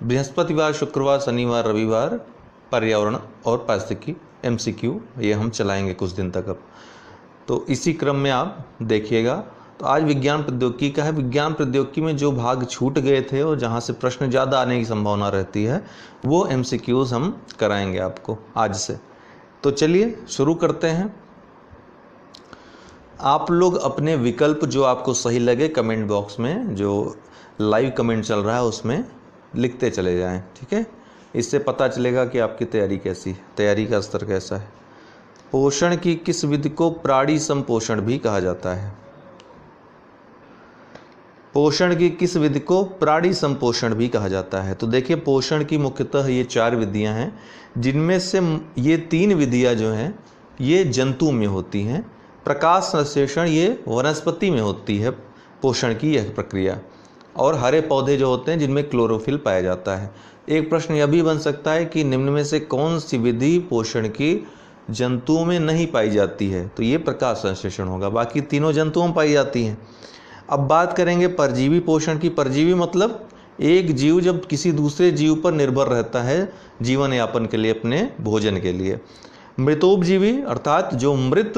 बृहस्पतिवार, शुक्रवार, शनिवार, रविवार पर्यावरण और पारिस्थितिकी MCQ, ये हम चलाएंगे कुछ दिन तक अब। तो इसी क्रम में आप देखिएगा। तो आज विज्ञान प्रौद्योगिकी का है। विज्ञान प्रौद्योगिकी में जो भाग छूट गए थे और जहाँ से प्रश्न ज़्यादा आने की संभावना रहती है, वो MCQs हम कराएंगे आपको आज से। तो चलिए शुरू करते हैं। आप लोग अपने विकल्प जो आपको सही लगे कमेंट बॉक्स में, जो लाइव कमेंट चल रहा है उसमें लिखते चले जाएं। ठीक है, इससे पता चलेगा कि आपकी तैयारी कैसी है, तैयारी का स्तर कैसा है। पोषण की किस विधि को प्राणी संपोषण भी कहा जाता है? पोषण की किस विधि को प्राणी संपोषण भी कहा जाता है? तो देखिए, पोषण की मुख्यतः ये 4 विधियां हैं, जिनमें से ये 3 विधियां जो हैं ये जंतु में होती हैं। प्रकाश संश्लेषण ये वनस्पति में होती है पोषण की यह प्रक्रिया, और हरे पौधे जो होते हैं जिनमें क्लोरोफिल पाया जाता है। एक प्रश्न यह भी बन सकता है कि निम्न में से कौन सी विधि पोषण की जंतुओं में नहीं पाई जाती है? तो ये प्रकाश संश्लेषण होगा, बाकी तीनों जंतुओं में पाई जाती हैं। अब बात करेंगे परजीवी पोषण की। परजीवी मतलब एक जीव जब किसी दूसरे जीव पर निर्भर रहता है जीवन यापन के लिए, अपने भोजन के लिए। मृतोपजीवी अर्थात जो मृत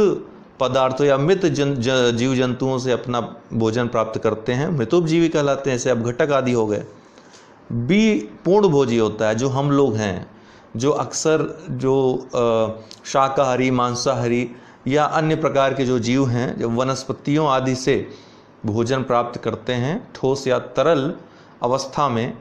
पदार्थों या मृत जीव जंतुओं से अपना भोजन प्राप्त करते हैं, मृतोपजीवी कहलाते हैं। जैसे अब घटक आदि हो गए। बी पूर्णभोजी होता है, जो हम लोग हैं, जो अक्सर जो शाकाहारी, मांसाहारी या अन्य प्रकार के जो जीव हैं, जो वनस्पतियों आदि से भोजन प्राप्त करते हैं ठोस या तरल अवस्था में,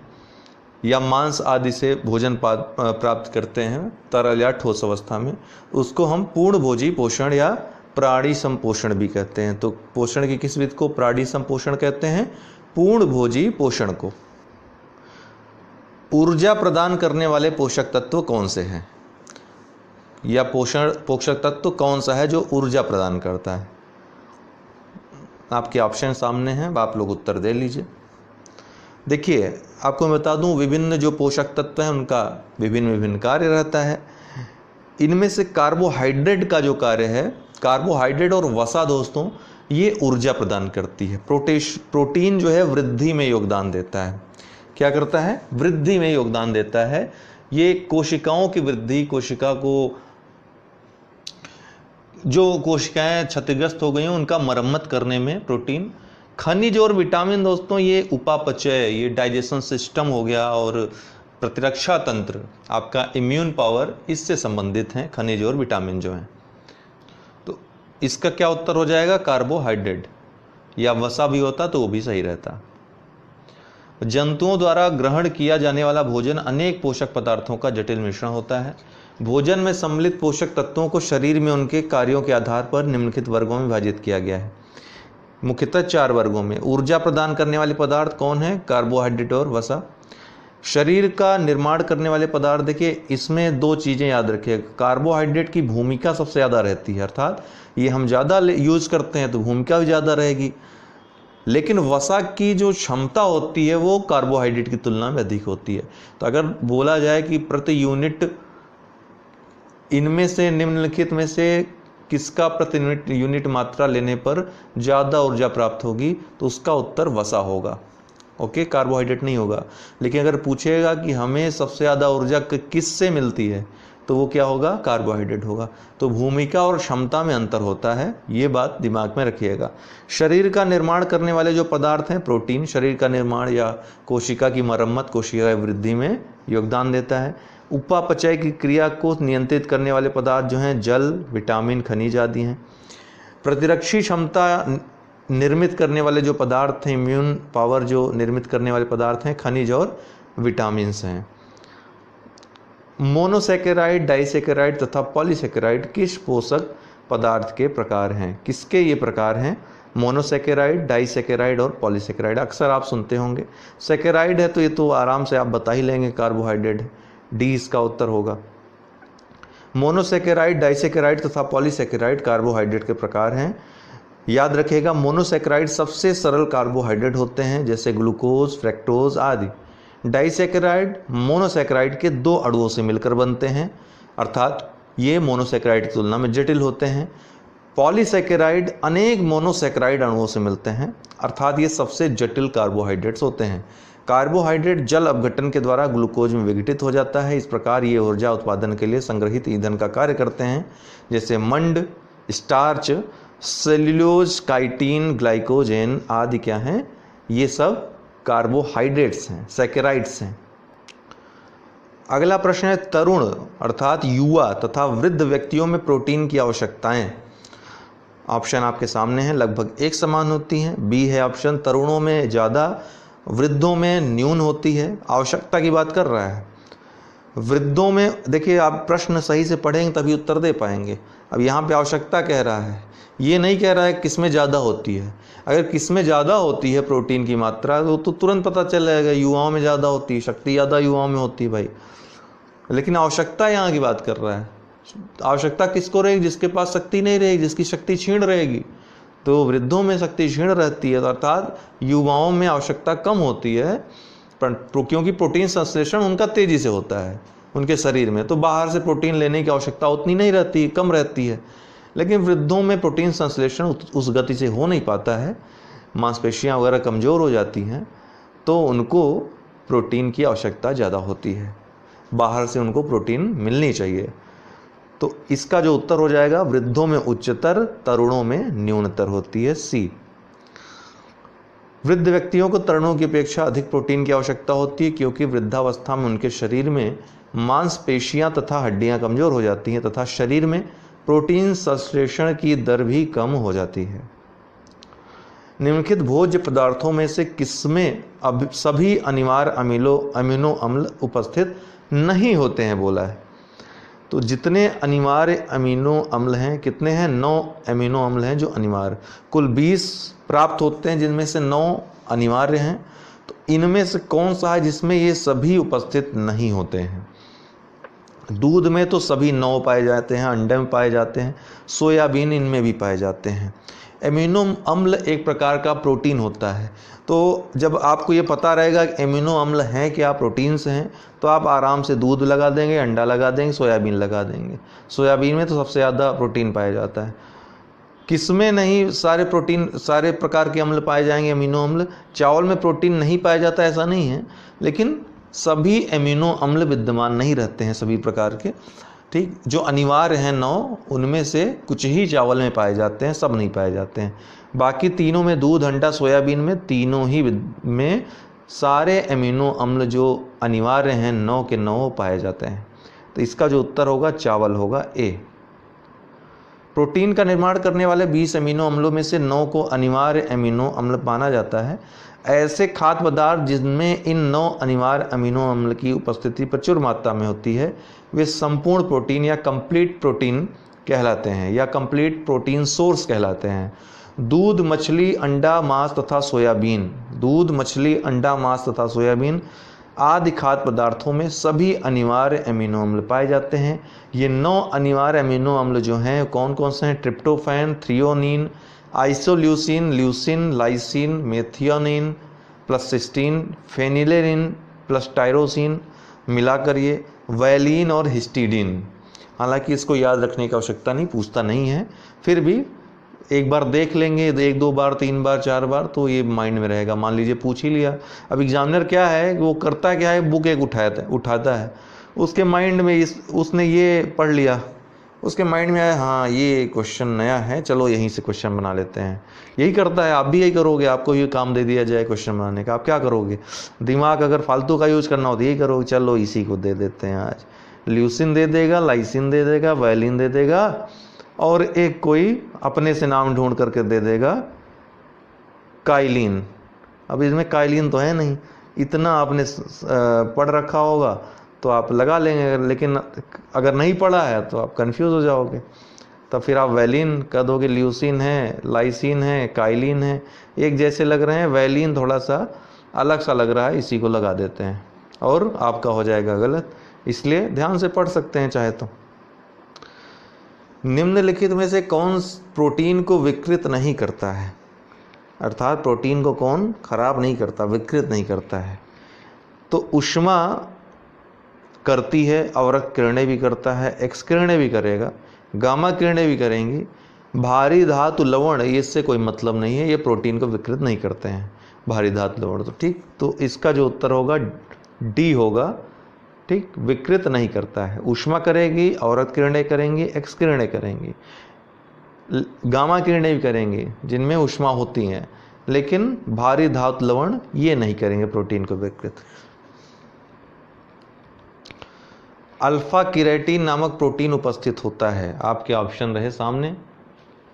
या मांस आदि से भोजन प्राप्त करते हैं तरल या ठोस अवस्था में, उसको हम पूर्णभोजी पोषण या प्राणी संपोषण भी कहते हैं। तो पोषण की किस विधि को प्राणी संपोषण कहते हैं? पूर्णभोजी पोषण को। ऊर्जा प्रदान करने वाले पोषक तत्व कौन से हैं, या पोषक तत्व कौन सा है जो ऊर्जा प्रदान करता है? आपके ऑप्शन सामने हैं, आप लोग उत्तर दे लीजिए। देखिए, आपको मैं बता दूं, विभिन्न जो पोषक तत्व हैं उनका विभिन्न विभिन्न कार्य रहता है। इनमें से कार्बोहाइड्रेट का जो कार्य है, कार्बोहाइड्रेट और वसा दोस्तों, ये ऊर्जा प्रदान करती है। प्रोटीन जो है वृद्धि में योगदान देता है। क्या करता है? वृद्धि में योगदान देता है। ये कोशिकाओं की वृद्धि, कोशिका को जो कोशिकाएं क्षतिग्रस्त हो गई हैं उनका मरम्मत करने में प्रोटीन। खनिज और विटामिन दोस्तों, ये उपापचय, ये डाइजेशन सिस्टम हो गया और प्रतिरक्षा तंत्र, आपका इम्यून पावर, इससे संबंधित हैं खनिज और विटामिन जो हैं। तो इसका क्या उत्तर हो जाएगा? कार्बोहाइड्रेट, या वसा भी होता तो वो भी सही रहता। जंतुओं द्वारा ग्रहण किया जाने वाला भोजन अनेक पोषक पदार्थों का जटिल मिश्रण होता है। भोजन में सम्मिलित पोषक तत्वों को शरीर में उनके कार्यों के आधार पर निम्नलिखित वर्गों में विभाजित किया गया है, मुख्यतः 4 वर्गों में। ऊर्जा प्रदान करने वाले पदार्थ कौन है? कार्बोहाइड्रेट और वसा। शरीर का निर्माण करने वाले पदार्थ, देखिए इसमें 2 चीज़ें याद रखिएगा। कार्बोहाइड्रेट की भूमिका सबसे ज़्यादा रहती है, अर्थात ये हम ज़्यादा यूज़ करते हैं तो भूमिका भी ज़्यादा रहेगी, लेकिन वसा की जो क्षमता होती है वो कार्बोहाइड्रेट की तुलना में अधिक होती है। तो अगर बोला जाए कि प्रति यूनिट इनमें से निम्नलिखित में से किसका प्रति यूनिट मात्रा लेने पर ज़्यादा ऊर्जा प्राप्त होगी, तो उसका उत्तर वसा होगा। ओके, कार्बोहाइड्रेट नहीं होगा। लेकिन अगर पूछेगा कि हमें सबसे ज़्यादा ऊर्जा किस से मिलती है, तो वो क्या होगा? कार्बोहाइड्रेट होगा। तो भूमिका और क्षमता में अंतर होता है, ये बात दिमाग में रखिएगा। शरीर का निर्माण करने वाले जो पदार्थ हैं, प्रोटीन शरीर का निर्माण या कोशिका की मरम्मत, कोशिका की वृद्धि में योगदान देता है। उपापचय की क्रिया को नियंत्रित करने वाले पदार्थ जो हैं, जल, विटामिन, खनिज आदि हैं। प्रतिरक्षी क्षमता निर्मित करने वाले जो पदार्थ हैं, इम्यून पावर जो निर्मित करने वाले पदार्थ हैं, खनिज और विटामिन्स हैं। मोनोसैकेराइड, डाइसैकेराइड तथा पॉलीसैकेराइड किस पोषक पदार्थ के प्रकार हैं? किसके ये प्रकार हैं? मोनोसैकेराइड, डाइसैकेराइड और पॉलीसैकेराइड। अक्सर आप सुनते होंगे। सैकेराइड है तो ये तो आराम से आप बता ही लेंगे, कार्बोहाइड्रेट है, डी इसका उत्तर होगा। मोनोसैकेराइड, डाइसैकेराइड तथा पॉलीसैकेराइड कार्बोहाइड्रेट के प्रकार हैं। याद रखिएगा, मोनोसैकेराइड सबसे सरल कार्बोहाइड्रेट होते हैं, जैसे ग्लूकोज, फ्रैक्टोज आदि। डाइसैकेराइड मोनोसैकेराइड के 2 अणुओं से मिलकर बनते हैं, अर्थात ये मोनोसैकेराइड की तुलना में जटिल होते हैं। पॉलीसैकेराइड अनेक मोनोसैकेराइड अणुओं से मिलते हैं, अर्थात ये सबसे जटिल कार्बोहाइड्रेट्स होते हैं। कार्बोहाइड्रेट जल अपघटन के द्वारा ग्लूकोज में विघटित हो जाता है। इस प्रकार ये ऊर्जा उत्पादन के लिए संग्रहित ईंधन का कार्य करते हैं, जैसे मंड, स्टार्च, सेल्यूलोज, काइटिन, ग्लाइकोजेन आदि क्या हैं? ये सब कार्बोहाइड्रेट्स हैं, सैकेराइड्स हैं। अगला प्रश्न है, तरुण अर्थात युवा तथा वृद्ध व्यक्तियों में प्रोटीन की आवश्यकताएं। ऑप्शन आपके सामने हैं, लगभग एक समान होती हैं। बी है ऑप्शन, तरुणों में ज़्यादा, वृद्धों में न्यून होती है। आवश्यकता की बात कर रहा है। वृद्धों में, देखिए आप प्रश्न सही से पढ़ेंगे तभी उत्तर दे पाएंगे। अब यहाँ पे आवश्यकता कह रहा है, ये नहीं कह रहा है किसमें ज़्यादा होती है। अगर किसमें ज़्यादा होती है प्रोटीन की मात्रा, तो तुरंत पता चल जाएगा, युवाओं में ज़्यादा होती है, शक्ति ज़्यादा युवाओं में होती है भाई। लेकिन आवश्यकता यहाँ की बात कर रहा है। आवश्यकता किसको रहेगी? जिसके पास शक्ति नहीं रहेगी, जिसकी शक्ति क्षीण रहेगी। तो वृद्धों में शक्ति क्षीण रहती है, अर्थात युवाओं में आवश्यकता कम होती है, क्योंकि प्रोटीन संश्लेषण उनका तेजी से होता है उनके शरीर में, तो बाहर से प्रोटीन लेने की आवश्यकता उतनी नहीं रहती, कम रहती है। लेकिन वृद्धों में प्रोटीन संश्लेषण उस गति से हो नहीं पाता है, मांसपेशियां वगैरह कमज़ोर हो जाती हैं, तो उनको प्रोटीन की आवश्यकता ज़्यादा होती है, बाहर से उनको प्रोटीन मिलनी चाहिए। तो इसका जो उत्तर हो जाएगा, वृद्धों में उच्चतर, तरुणों में न्यूनतर होती है, सी। वृद्ध व्यक्तियों को तरुणों की अपेक्षा अधिक प्रोटीन की आवश्यकता होती है, क्योंकि वृद्धावस्था में उनके शरीर में मांसपेशियां तथा हड्डियां कमज़ोर हो जाती हैं तथा शरीर में प्रोटीन संश्लेषण की दर भी कम हो जाती है। निम्नलिखित भोज्य पदार्थों में से किसमें अब सभी अनिवार्य अमीनो अम्ल उपस्थित नहीं होते हैं बोला है। तो जितने अनिवार्य अमीनो अम्ल हैं, कितने हैं? 9 अमीनो अम्ल हैं जो अनिवार्य, कुल 20 प्राप्त होते हैं जिनमें से 9 अनिवार्य हैं। तो इनमें से कौन सा है जिसमें ये सभी उपस्थित नहीं होते हैं? दूध में तो सभी 9 पाए जाते हैं, अंडे में पाए जाते हैं, सोयाबीन इनमें भी पाए जाते हैं। एमिनो अम्ल एक प्रकार का प्रोटीन होता है। तो जब आपको ये पता रहेगा कि एमिनो अम्ल हैं क्या, प्रोटीन्स हैं, तो आप आराम से दूध लगा देंगे, अंडा लगा देंगे, सोयाबीन लगा देंगे। सोयाबीन में तो सबसे ज़्यादा प्रोटीन पाया जाता है। किसमें नहीं सारे प्रोटीन, सारे प्रकार के अम्ल पाए जाएंगे, अमीनो अम्ल? चावल में प्रोटीन नहीं पाया जाता ऐसा नहीं है, लेकिन सभी एमिनो अम्ल विद्यमान नहीं रहते हैं सभी प्रकार के। ठीक, जो अनिवार्य हैं 9, उनमें से कुछ ही चावल में पाए जाते हैं, सब नहीं पाए जाते हैं। बाकी तीनों में, दूध, अंडा, सोयाबीन में, तीनों ही में सारे एमिनो अम्ल जो अनिवार्य हैं 9 के 9 पाए जाते हैं। तो इसका जो उत्तर होगा चावल होगा ए। प्रोटीन का निर्माण करने वाले 20 अमीनो अम्लों में से 9 को अनिवार्य अमीनो अम्ल माना जाता है। ऐसे खाद्य पदार्थ जिनमें इन 9 अनिवार्य अमीनो अम्ल की उपस्थिति प्रचुर मात्रा में होती है वे संपूर्ण प्रोटीन या कंप्लीट प्रोटीन कहलाते हैं, या कंप्लीट प्रोटीन सोर्स कहलाते हैं। दूध, मछली, अंडा, मांस तथा सोयाबीन, दूध, मछली, अंडा, मांस तथा सोयाबीन आदि खाद्य पदार्थों में सभी अनिवार्य अमीनो अम्ल पाए जाते हैं। ये 9 अनिवार्य अमीनो अम्ल जो हैं कौन कौन से हैं? Tryptophan, threonine, isoleucine, leucine, lysine, methionine plus cysteine, phenylalanine plus tyrosine, मिलाकर ये वैलिन और हिस्टीडीन। हालांकि इसको याद रखने की आवश्यकता नहीं, पूछता नहीं है, फिर भी एक बार देख लेंगे, 1 2 बार 3 बार 4 बार तो ये माइंड में रहेगा। मान लीजिए पूछ ही लिया, अब एग्जामिनर क्या है, वो करता क्या है, बुक एक उठाता है, उसके माइंड में उसने ये पढ़ लिया, उसके माइंड में आया हाँ ये क्वेश्चन नया है, चलो यहीं से क्वेश्चन बना लेते हैं। यही करता है, आप भी यही करोगे। आपको ये काम दे दिया जाए क्वेश्चन बनाने का, आप क्या करोगे? दिमाग अगर फालतू का यूज करना हो तो यही करोगे, चलो इसी को दे देते हैं आज। ल्यूसिन दे देगा, लाइसिन दे देगा, वैलिन दे देगा, और एक कोई अपने से नाम ढूंढ करके दे देगा काइलिन। अब इसमें काइलिन तो है नहीं, इतना आपने पढ़ रखा होगा तो आप लगा लेंगे, लेकिन अगर नहीं पढ़ा है तो आप कंफ्यूज हो जाओगे। तब फिर आप वैलिन कह दोगे, ल्यूसिन है, लाइसिन है, काइलिन है, एक जैसे लग रहे हैं, वैलिन थोड़ा सा अलग सा लग रहा है, इसी को लगा देते हैं और आपका हो जाएगा गलत। इसलिए ध्यान से पढ़ सकते हैं चाहे तो। निम्नलिखित में से कौन प्रोटीन को विकृत नहीं करता है? अर्थात प्रोटीन को कौन खराब नहीं करता, विकृत नहीं करता है? तो ऊष्मा करती है, अवरक्त किरणें भी करता है, एक्स किरणें भी करेगा, गामा किरणें भी करेंगी, भारी धातु लवण इससे कोई मतलब नहीं है, ये प्रोटीन को विकृत नहीं करते हैं, भारी धातु लवण। तो ठीक, तो इसका जो उत्तर होगा डी होगा। ठीक, विकृत नहीं करता है। ऊष्मा करेगी, अवरक्त किरणें करेंगी, एक्स किरणें करेंगी, गामा किरणें भी करेंगी जिनमें ऊष्मा होती हैं, लेकिन भारी धातु लवण ये नहीं करेंगे प्रोटीन को विकृत। अल्फा किरेटिन नामक प्रोटीन उपस्थित होता है। आपके ऑप्शन रहे सामने,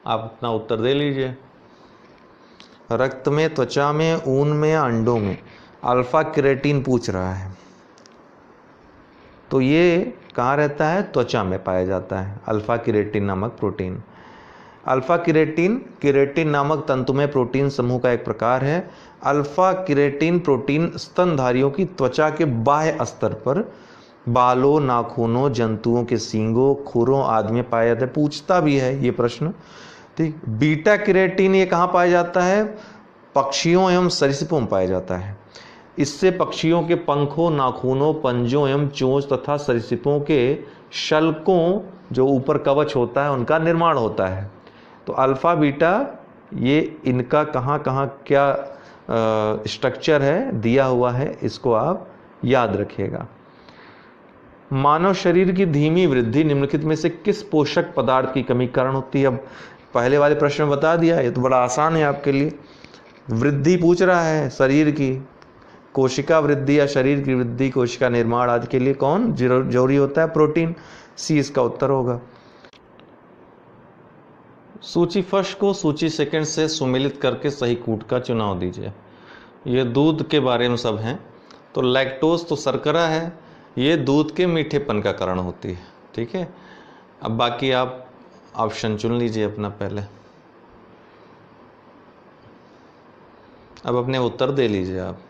आप अपना उत्तर दे लीजिए। रक्त में, त्वचा में, ऊन में या अंडों में? अल्फा किरेटिन पूछ रहा है, तो ये कहाँ रहता है? त्वचा में पाया जाता है अल्फा किरेटिन नामक प्रोटीन। अल्फा किरेटिन किरेटिन नामक तंतुमय प्रोटीन समूह का एक प्रकार है। अल्फा किरेटिन प्रोटीन स्तनधारियों की त्वचा के बाह्य स्तर पर बालों, नाखूनों, जंतुओं के सींगों, खुरों आदि में पाया जाता है। पूछता भी है ये प्रश्न। ठीक, बीटा किरेटिन ये कहाँ पाया जाता है? पक्षियों एवं सरीसृपों में पाया जाता है। इससे पक्षियों के पंखों, नाखूनों, पंजों एवं चोंच तथा सरीसृपों के शल्कों, जो ऊपर कवच होता है, उनका निर्माण होता है। तो अल्फा बीटा ये इनका कहाँ कहाँ क्या स्ट्रक्चर है दिया हुआ है, इसको आप याद रखिएगा। मानव शरीर की धीमी वृद्धि निम्नलिखित में से किस पोषक पदार्थ की कमी कारण होती है? अब पहले वाले प्रश्न में बता दिया, ये तो बड़ा आसान है आपके लिए। वृद्धि पूछ रहा है शरीर की, कोशिका वृद्धि या शरीर की वृद्धि, कोशिका निर्माण आदि के लिए कौन जरूरी होता है? प्रोटीन। सी इसका उत्तर होगा। सूची फर्स्ट को सूची सेकंड से सुमेलित करके सही कूट का चुनाव दीजिए। ये दूध के बारे में सब हैं। तो लैक्टोज तो शर्करा है, ये दूध के मीठेपन का कारण होती है। ठीक है, अब बाकी आप ऑप्शन चुन लीजिए अपना पहले। अब अपने उत्तर दे लीजिए आप।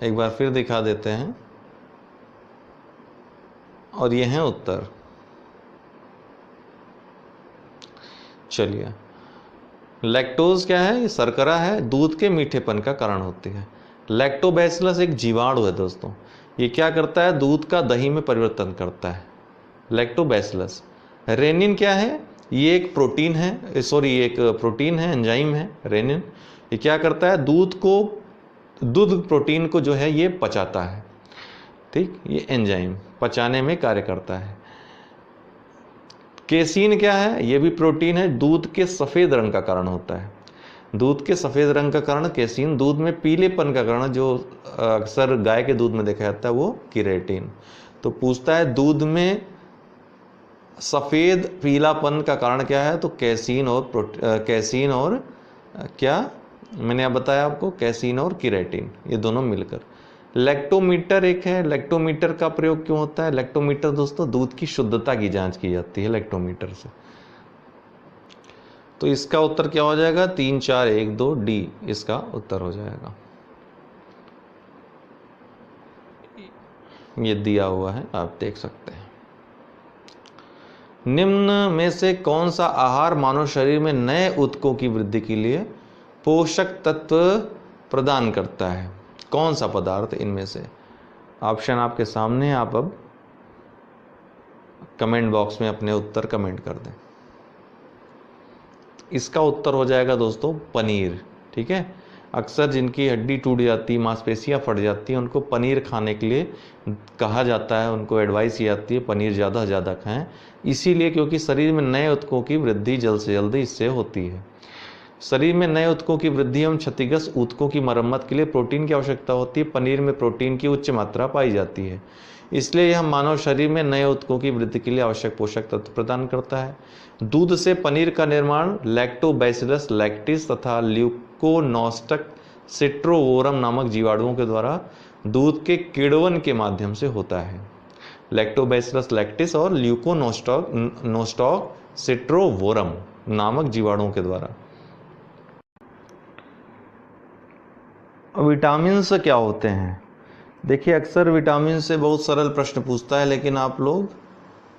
एक बार फिर दिखा देते हैं, और ये हैं उत्तर। चलिए, लैक्टोज क्या है? ये शर्करा है, दूध के मीठेपन का कारण होती है। लैक्टोबैसिलस एक जीवाणु है दोस्तों, ये क्या करता है? दूध का दही में परिवर्तन करता है, लैक्टोबैसिलस। रेनिन क्या है? ये एक प्रोटीन है, एक प्रोटीन है, एंजाइम है रेनिन। ये क्या करता है? दूध प्रोटीन को जो है ये पचाता है। ठीक, ये एंजाइम पचाने में कार्य करता है। केसीन क्या है? ये भी प्रोटीन है, दूध के सफ़ेद रंग का कारण होता है। दूध के सफ़ेद रंग का कारण केसीन, दूध में पीलेपन का कारण जो अक्सर गाय के दूध में देखा जाता है वो केराटिन। तो पूछता है दूध में सफ़ेद पीलापन का कारण क्या है? तो कैसीन और क्या मैंने अब बताया आपको, कैसीन और केराटिन, ये दोनों मिलकर। लैक्टोमीटर एक है। लैक्टोमीटर का प्रयोग क्यों होता है? लैक्टोमीटर दोस्तों, दूध की शुद्धता की जांच की जाती है लैक्टोमीटर से। तो इसका उत्तर क्या हो जाएगा? 3, 4, 1, 2 डी इसका उत्तर हो जाएगा। ये दिया हुआ है, आप देख सकते हैं। निम्न में से कौन सा आहार मानव शरीर में नए ऊतकों की वृद्धि के लिए पोषक तत्व प्रदान करता है? कौन सा पदार्थ इनमें से? ऑप्शन आपके सामने, आप अब कमेंट बॉक्स में अपने उत्तर कमेंट कर दें। इसका उत्तर हो जाएगा दोस्तों पनीर। ठीक है, अक्सर जिनकी हड्डी टूट जाती, मांसपेशियां फट जाती हैं, उनको पनीर खाने के लिए कहा जाता है, उनको एडवाइस की जाती है पनीर ज़्यादा से ज़्यादा खाएं। इसीलिए क्योंकि शरीर में नए ऊतकों की वृद्धि जल्द से जल्द इससे होती है। शरीर में नए ऊतकों की वृद्धि एवं क्षतिग्रस्त ऊतकों की मरम्मत के लिए प्रोटीन की आवश्यकता होती है। पनीर में प्रोटीन की उच्च मात्रा पाई जाती है, इसलिए यह मानव शरीर में नए ऊतकों की वृद्धि के लिए आवश्यक पोषक तत्व प्रदान करता है। दूध से पनीर का निर्माण लैक्टोबैसिलस लैक्टिस तथा ल्यूकोनोस्टक सिट्रोवोरम नामक जीवाणुओं के द्वारा दूध के किण्वन के माध्यम से होता है। लैक्टोबैसिलस लैक्टिस और ल्यूकोनोस्टक सिट्रोवोरम नामक जीवाणुओं के द्वारा। विटामिन से क्या होते हैं? देखिए, अक्सर विटामिन से बहुत सरल प्रश्न पूछता है, लेकिन आप लोग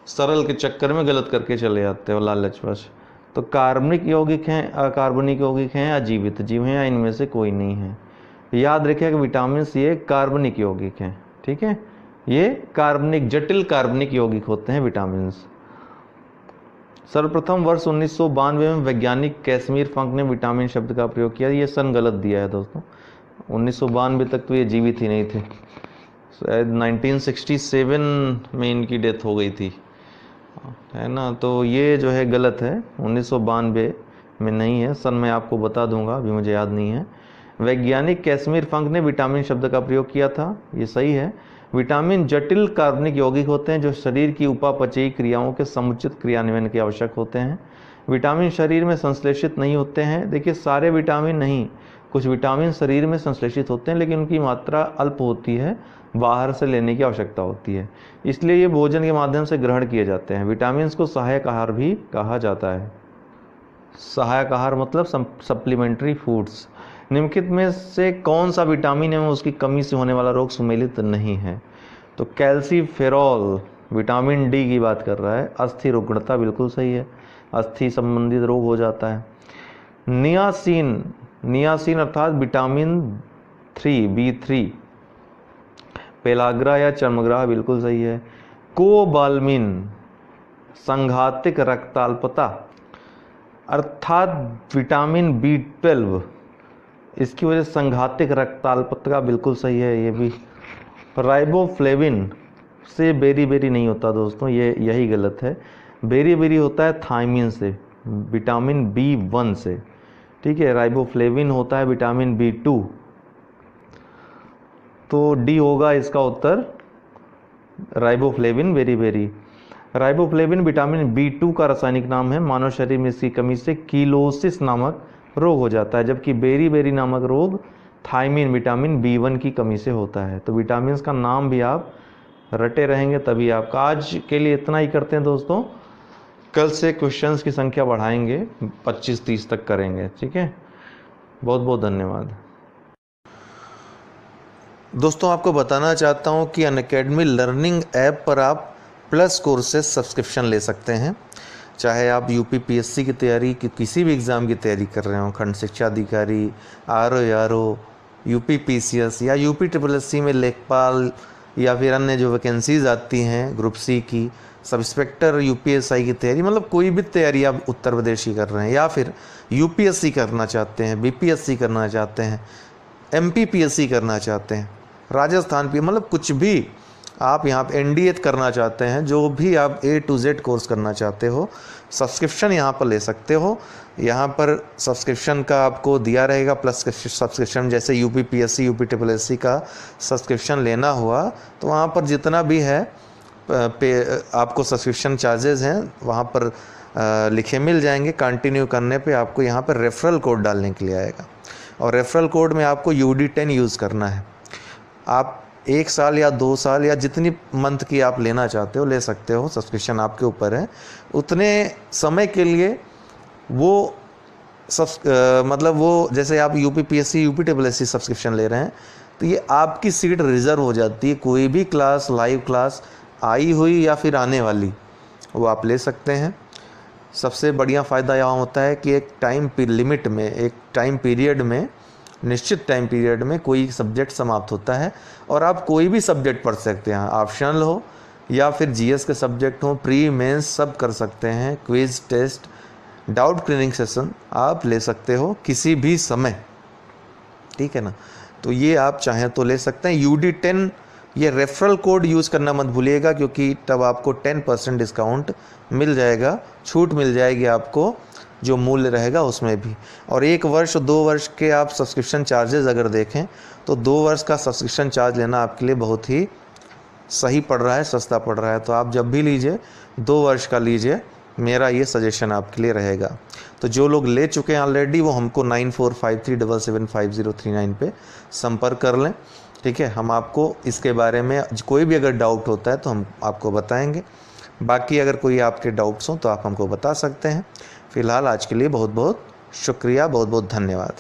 सरल के चक्कर में गलत करके चले जाते हो लालचवश। तो कार्बनिक यौगिक हैं, अकार्बनिक यौगिक हैं, या जीवित जीव हैं, या इनमें से कोई नहीं है। याद रखिए कि विटामिन ये कार्बनिक यौगिक हैं। ठीक है, ये कार्बनिक, जटिल कार्बनिक यौगिक होते हैं विटामिन। सर्वप्रथम वर्ष 1992 में वैज्ञानिक कैसमीर फंक ने विटामिन शब्द का प्रयोग किया। ये सन गलत दिया है दोस्तों, 1992 तक तो ये जीवित ही नहीं थे, शायद 1967 में इनकी डेथ हो गई थी, है ना। तो ये जो है गलत है, 1992 में नहीं है, सन मैं आपको बता दूंगा, अभी मुझे याद नहीं है। वैज्ञानिक कैसमीर फंक ने विटामिन शब्द का प्रयोग किया था, ये सही है। विटामिन जटिल कार्बनिक यौगिक होते हैं जो शरीर की उपापचयी क्रियाओं के समुचित क्रियान्वयन के आवश्यक होते हैं। विटामिन शरीर में संश्लेषित नहीं होते हैं। देखिए, सारे विटामिन नहीं, कुछ विटामिन शरीर में संश्लेषित होते हैं, लेकिन उनकी मात्रा अल्प होती है, बाहर से लेने की आवश्यकता होती है, इसलिए ये भोजन के माध्यम से ग्रहण किए जाते हैं। विटामिन को सहायक आहार भी कहा जाता है। सहायक आहार मतलब सप्लीमेंट्री फूड्स। निम्नलिखित में से कौन सा विटामिन एवं उसकी कमी से होने वाला रोग सुमेलित नहीं है? तो कैल्सीफेरॉल विटामिन डी की बात कर रहा है। अस्थि रुग्णता बिल्कुल सही है, अस्थि संबंधित रोग हो जाता है। नियासिन अर्थात विटामिन 3 B3 पेलाग्रा या चर्मग्राह बिल्कुल सही है। कोबाल्मिन संघातिक रक्ताल्पता अर्थात विटामिन B12, इसकी वजह से संघातिक रक्ताल्पता बिल्कुल सही है ये भी। राइबोफ्लेविन से बेरी नहीं होता दोस्तों, ये यही गलत है। बेरी होता है थायमिन से, विटामिन B1 से। ठीक है, राइबोफ्लेविन होता है विटामिन B2, तो डी होगा इसका उत्तर, राइबोफ्लेविन बेरी। राइबोफ्लेविन विटामिन B2 का रासायनिक नाम है। मानव शरीर में इसकी कमी से कीलोसिस नामक रोग हो जाता है, जबकि बेरी नामक रोग थायमिन विटामिन B1 की कमी से होता है। तो विटामिन का नाम भी आप रटे रहेंगे तभी आपका। आज के लिए इतना ही करते हैं दोस्तों, कल से क्वेश्चंस की संख्या बढ़ाएंगे, 25-30 तक करेंगे, ठीक है। बहुत बहुत धन्यवाद दोस्तों। आपको बताना चाहता हूँ कि अनअकैडमी लर्निंग ऐप पर आप प्लस कोर्सेज सब्सक्रिप्शन ले सकते हैं। चाहे आप UPPSC की तैयारी की किसी भी एग्ज़ाम की तैयारी कर रहे हो, खंड शिक्षा अधिकारी, RO UPPCS या UPSSC में लेखपाल या फिर अन्य जो वैकेंसीज़ आती हैं ग्रुप C की, सब इंस्पेक्टर UPSI की तैयारी, मतलब कोई भी तैयारी आप उत्तर प्रदेश की कर रहे हैं या फिर UPSC करना चाहते हैं, BPSC करना चाहते हैं, MPPSC करना चाहते हैं, राजस्थान पे, मतलब कुछ भी आप यहाँ पे NDA करना चाहते हैं, जो भी आप A to Z कोर्स करना चाहते हो, सब्सक्रिप्शन यहाँ पर ले सकते हो। यहाँ पर सब्सक्रिप्शन का आपको दिया रहेगा प्लस सब्सक्रिप्शन, जैसे UPPSC UPSSC का सब्सक्रिप्शन लेना हुआ तो वहाँ पर जितना भी है आपको सब्सक्रिप्शन चार्जेस हैं वहाँ पर लिखे मिल जाएंगे। कंटिन्यू करने पे आपको यहाँ पर रेफरल कोड डालने के लिए आएगा और रेफरल कोड में आपको UD10 यूज़ करना है। आप 1 साल या 2 साल या जितनी मंथ की आप लेना चाहते हो ले सकते हो, सब्सक्रिप्शन आपके ऊपर है। उतने समय के लिए वो मतलब वो जैसे आप UPPSC UPSSC सब्सक्रिप्शन ले रहे हैं तो ये आपकी सीट रिज़र्व हो जाती है। कोई भी क्लास, लाइव क्लास आई हुई या फिर आने वाली, वो आप ले सकते हैं। सबसे बढ़िया फ़ायदा यहाँ होता है कि एक टाइम लिमिट में, एक टाइम पीरियड में, निश्चित टाइम पीरियड में कोई सब्जेक्ट समाप्त होता है और आप कोई भी सब्जेक्ट पढ़ सकते हैं, ऑप्शनल हो या फिर GS के सब्जेक्ट हो, प्री मेंस सब कर सकते हैं। Quiz, test, doubt clearing session आप ले सकते हो किसी भी समय, ठीक है ना। तो ये आप चाहें तो ले सकते हैं। UD10 ये रेफरल कोड यूज़ करना मत भूलिएगा, क्योंकि तब आपको 10% डिस्काउंट मिल जाएगा, छूट मिल जाएगी आपको जो मूल्य रहेगा उसमें भी। और 1 वर्ष 2 वर्ष के आप सब्सक्रिप्शन चार्जेस अगर देखें तो 2 वर्ष का सब्सक्रिप्शन चार्ज लेना आपके लिए बहुत ही सही पड़ रहा है, सस्ता पड़ रहा है। तो आप जब भी लीजिए 2 वर्ष का लीजिए, मेरा ये सजेशन आपके लिए रहेगा। तो जो लोग ले चुके हैं ऑलरेडी वो हमको 9453775039 पे संपर्क कर लें, ठीक है। हम आपको इसके बारे में कोई भी अगर डाउट होता है तो हम आपको बताएंगे। बाकी अगर कोई आपके डाउट्स हों तो आप हमको बता सकते हैं। फ़िलहाल आज के लिए बहुत बहुत शुक्रिया, बहुत बहुत धन्यवाद।